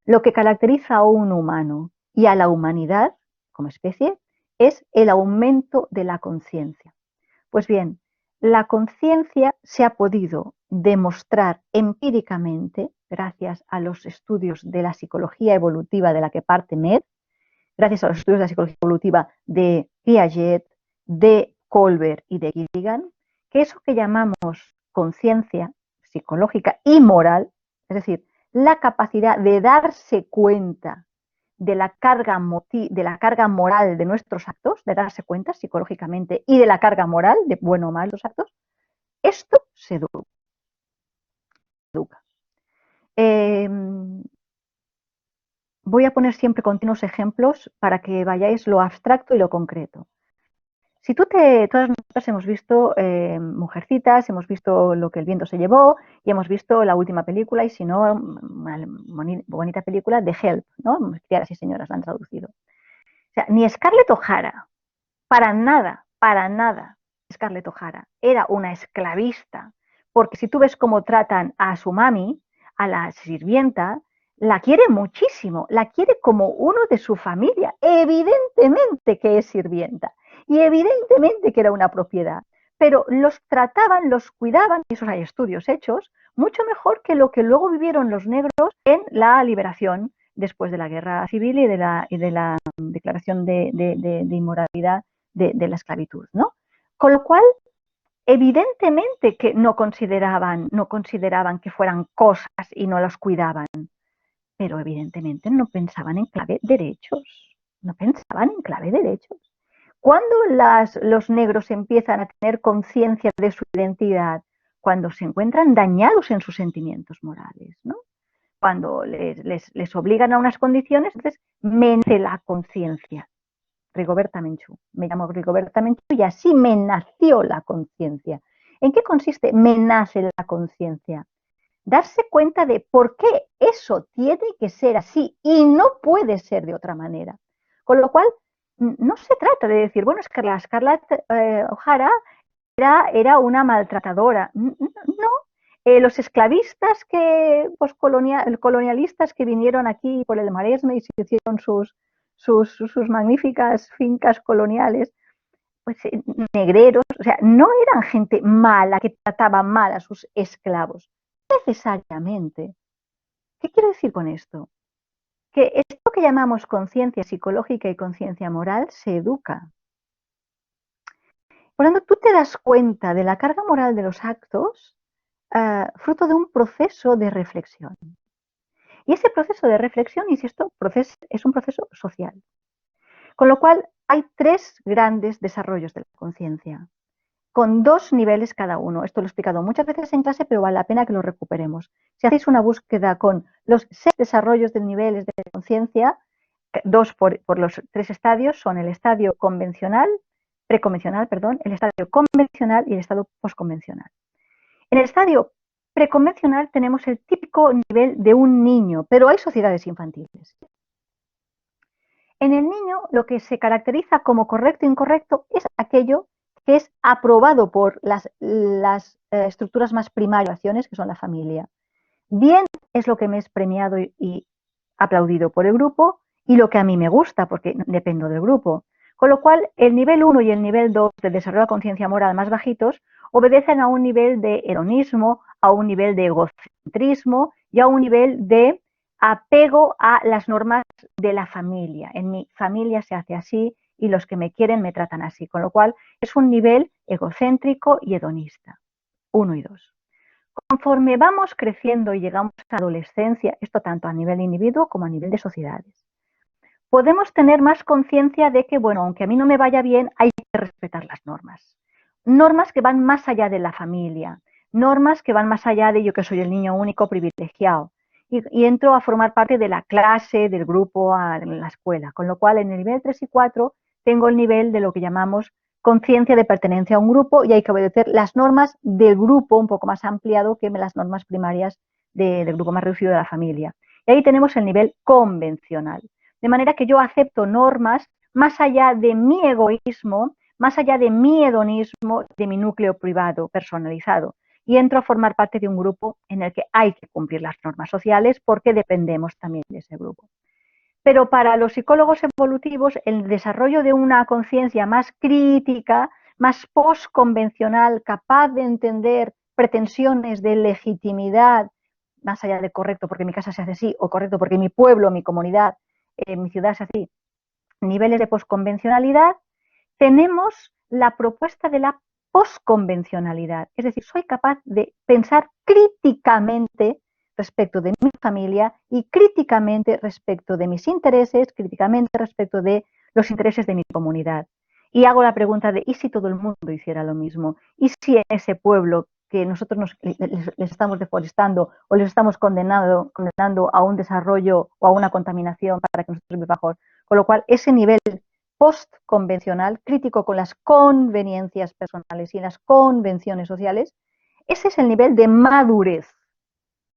Lo que caracteriza a un humano y a la humanidad como especie es el aumento de la conciencia. Pues bien, la conciencia se ha podido demostrar empíricamente gracias a los estudios de la psicología evolutiva de la que parte Med, gracias a los estudios de la psicología evolutiva de Piaget, de Kohlberg y de Gilligan, que eso que llamamos conciencia psicológica y moral, es decir, la capacidad de darse cuenta de la carga moral de nuestros actos, de darse cuenta psicológicamente y de la carga moral, de bueno o mal los actos, esto se educa. Voy a poner siempre continuos ejemplos para que vayáis lo abstracto y lo concreto. Si todas nosotras hemos visto Mujercitas, hemos visto Lo que el viento se llevó y hemos visto la última película, y si no, una bonita película de Help, ¿no? Criadas y señoras la han traducido. O sea, ni Scarlett O'Hara, para nada, Scarlett O'Hara era una esclavista, porque si tú ves cómo tratan a su mami, a la sirvienta, la quiere muchísimo, la quiere como uno de su familia, evidentemente que es sirvienta y evidentemente que era una propiedad, pero los trataban, los cuidaban, y esos hay estudios hechos, mucho mejor que lo que luego vivieron los negros en la liberación después de la guerra civil y de la declaración de inmoralidad de la esclavitud, ¿no? Con lo cual, evidentemente que no consideraban que fueran cosas y no las cuidaban, pero evidentemente no pensaban en clave derechos, no pensaban en clave derechos. ¿Cuándo los negros empiezan a tener conciencia de su identidad? Cuando se encuentran dañados en sus sentimientos morales, ¿no? Cuando les obligan a unas condiciones, entonces me nace la conciencia. Rigoberta Menchú. Me llamo Rigoberta Menchú y así me nació la conciencia. ¿En qué consiste me nace la conciencia? Darse cuenta de por qué eso tiene que ser así y no puede ser de otra manera. Con lo cual, no se trata de decir, bueno, es que la Scarlett O'Hara era una maltratadora. No, los esclavistas colonialistas que vinieron aquí por el Maresme y se hicieron sus magníficas fincas coloniales, pues negreros, o sea, no eran gente mala que trataba mal a sus esclavos, necesariamente. ¿Qué quiero decir con esto? Que esto que llamamos conciencia psicológica y conciencia moral se educa. Por lo tanto, tú te das cuenta de la carga moral de los actos fruto de un proceso de reflexión. Y ese proceso de reflexión, insisto, es un proceso social. Con lo cual, hay tres grandes desarrollos de la conciencia, con dos niveles cada uno. Esto lo he explicado muchas veces en clase, pero vale la pena que lo recuperemos. Si hacéis una búsqueda con los 6 desarrollos de niveles de conciencia, dos por los 3 estadios, son el estadio preconvencional, el estadio convencional y el estado postconvencional. En el estadio preconvencional tenemos el típico nivel de un niño, pero hay sociedades infantiles. En el niño lo que se caracteriza como correcto e incorrecto es aquello que es aprobado por las estructuras más primarias, que son la familia. Bien es lo que me es premiado y aplaudido por el grupo y lo que a mí me gusta, porque dependo del grupo. Con lo cual, el nivel 1 y el nivel 2 de desarrollo de la conciencia moral más bajitos obedecen a un nivel de hedonismo, a un nivel de egocentrismo y a un nivel de apego a las normas de la familia. En mi familia se hace así y los que me quieren me tratan así. Con lo cual, es un nivel egocéntrico y hedonista. 1 y 2. Conforme vamos creciendo y llegamos a la adolescencia, esto tanto a nivel de individuo como a nivel de sociedades, podemos tener más conciencia de que, bueno, aunque a mí no me vaya bien, hay que respetar las normas. Normas que van más allá de la familia, normas que van más allá de yo que soy el niño único privilegiado. Y entro a formar parte de la clase, del grupo, en la escuela. Con lo cual, en el nivel 3 y 4 tengo el nivel de lo que llamamos conciencia de pertenencia a un grupo y hay que obedecer las normas del grupo un poco más ampliado que las normas primarias del grupo más reducido de la familia. Y ahí tenemos el nivel convencional. De manera que yo acepto normas más allá de mi egoísmo, más allá de mi hedonismo, de mi núcleo privado personalizado. Y entro a formar parte de un grupo en el que hay que cumplir las normas sociales porque dependemos también de ese grupo. Pero para los psicólogos evolutivos, el desarrollo de una conciencia más crítica, más postconvencional, capaz de entender pretensiones de legitimidad, más allá de correcto porque mi casa se hace así, o correcto porque mi pueblo, mi comunidad, mi ciudad se hace así, niveles de postconvencionalidad, tenemos la propuesta de la postconvencionalidad. Es decir, soy capaz de pensar críticamente respecto de mi familia y críticamente respecto de mis intereses, críticamente respecto de los intereses de mi comunidad. Y hago la pregunta de, ¿y si todo el mundo hiciera lo mismo? ¿Y si en ese pueblo que nosotros les estamos deforestando o les estamos condenando a un desarrollo o a una contaminación para que nosotros vivamos mejor? Con lo cual, ese nivel postconvencional, crítico con las conveniencias personales y las convenciones sociales, ese es el nivel de madurez,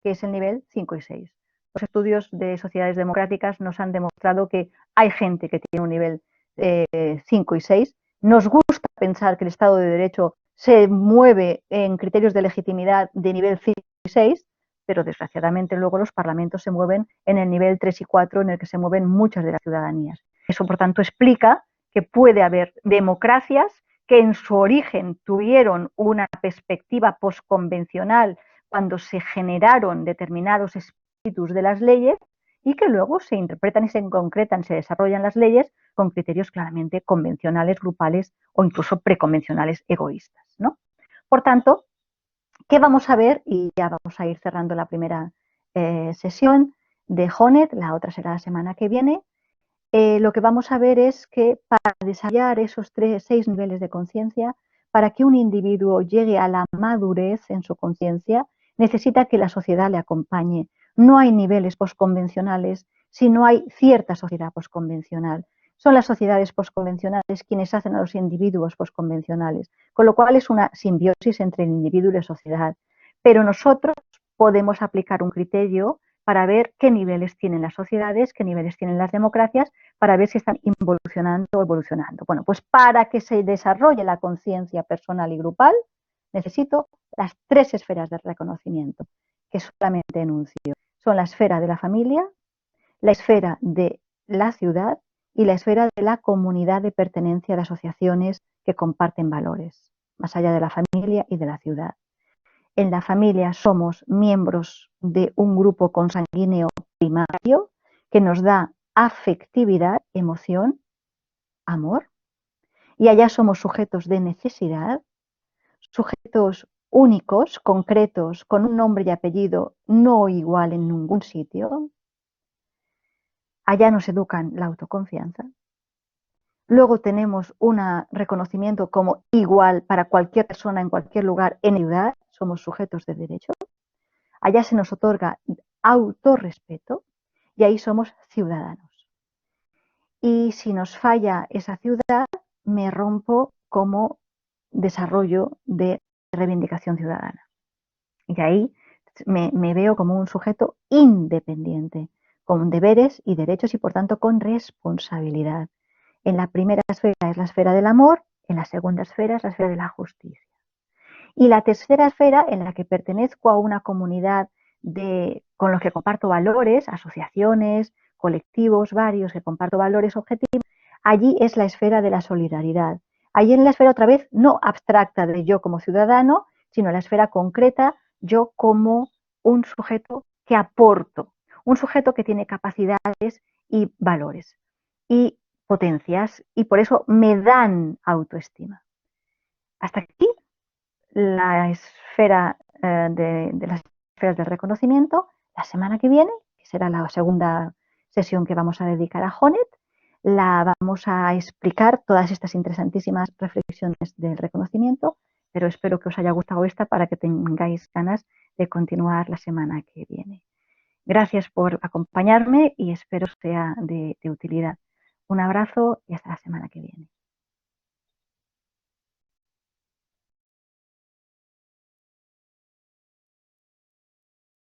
que es el nivel 5 y 6. Los estudios de sociedades democráticas nos han demostrado que hay gente que tiene un nivel 5 y 6. Nos gusta pensar que el Estado de Derecho se mueve en criterios de legitimidad de nivel 5 y 6, pero desgraciadamente luego los parlamentos se mueven en el nivel 3 y 4 en el que se mueven muchas de las ciudadanías. Eso, por tanto, explica que puede haber democracias que en su origen tuvieron una perspectiva postconvencional cuando se generaron determinados espíritus de las leyes y que luego se interpretan y se concretan, se desarrollan las leyes con criterios claramente convencionales, grupales o incluso preconvencionales egoístas, ¿no? Por tanto, ¿qué vamos a ver? Y ya vamos a ir cerrando la primera sesión de Honneth, la otra será la semana que viene. lo que vamos a ver es que para desarrollar esos 6 niveles de conciencia, para que un individuo llegue a la madurez en su conciencia, necesita que la sociedad le acompañe. No hay niveles postconvencionales si no hay cierta sociedad postconvencional. Son las sociedades postconvencionales quienes hacen a los individuos postconvencionales, con lo cual es una simbiosis entre el individuo y la sociedad. Pero nosotros podemos aplicar un criterio para ver qué niveles tienen las sociedades, qué niveles tienen las democracias, para ver si están involucionando o evolucionando. Bueno, pues para que se desarrolle la conciencia personal y grupal, necesito las 3 esferas de reconocimiento que solamente enuncio. Son la esfera de la familia, la esfera de la ciudad y la esfera de la comunidad de pertenencia de asociaciones que comparten valores, más allá de la familia y de la ciudad. En la familia somos miembros de un grupo consanguíneo primario que nos da afectividad, emoción, amor, y allá somos sujetos de necesidad, sujetos únicos, concretos, con un nombre y apellido no igual en ningún sitio. Allá nos educan la autoconfianza. Luego tenemos un reconocimiento como igual para cualquier persona en cualquier lugar en ciudad, somos sujetos de derecho. Allá se nos otorga autorrespeto y ahí somos ciudadanos. Y si nos falla esa ciudad, me rompo como desarrollo de reivindicación ciudadana. Y ahí me veo como un sujeto independiente, con deberes y derechos y por tanto con responsabilidad. En la primera esfera es la esfera del amor, en la segunda esfera es la esfera de la justicia. Y la tercera esfera en la que pertenezco a una comunidad con los que comparto valores, asociaciones, colectivos varios que comparto valores objetivos, allí es la esfera de la solidaridad. Allí en la esfera otra vez no abstracta de yo como ciudadano, sino la esfera concreta, yo como un sujeto que aporto, un sujeto que tiene capacidades y valores y potencias y por eso me dan autoestima. Hasta aquí la esfera de las esferas del reconocimiento. La semana que viene, que será la segunda sesión que vamos a dedicar a Honneth, la vamos a explicar todas estas interesantísimas reflexiones del reconocimiento, pero espero que os haya gustado esta para que tengáis ganas de continuar la semana que viene. Gracias por acompañarme y espero sea de utilidad. Un abrazo y hasta la semana que viene.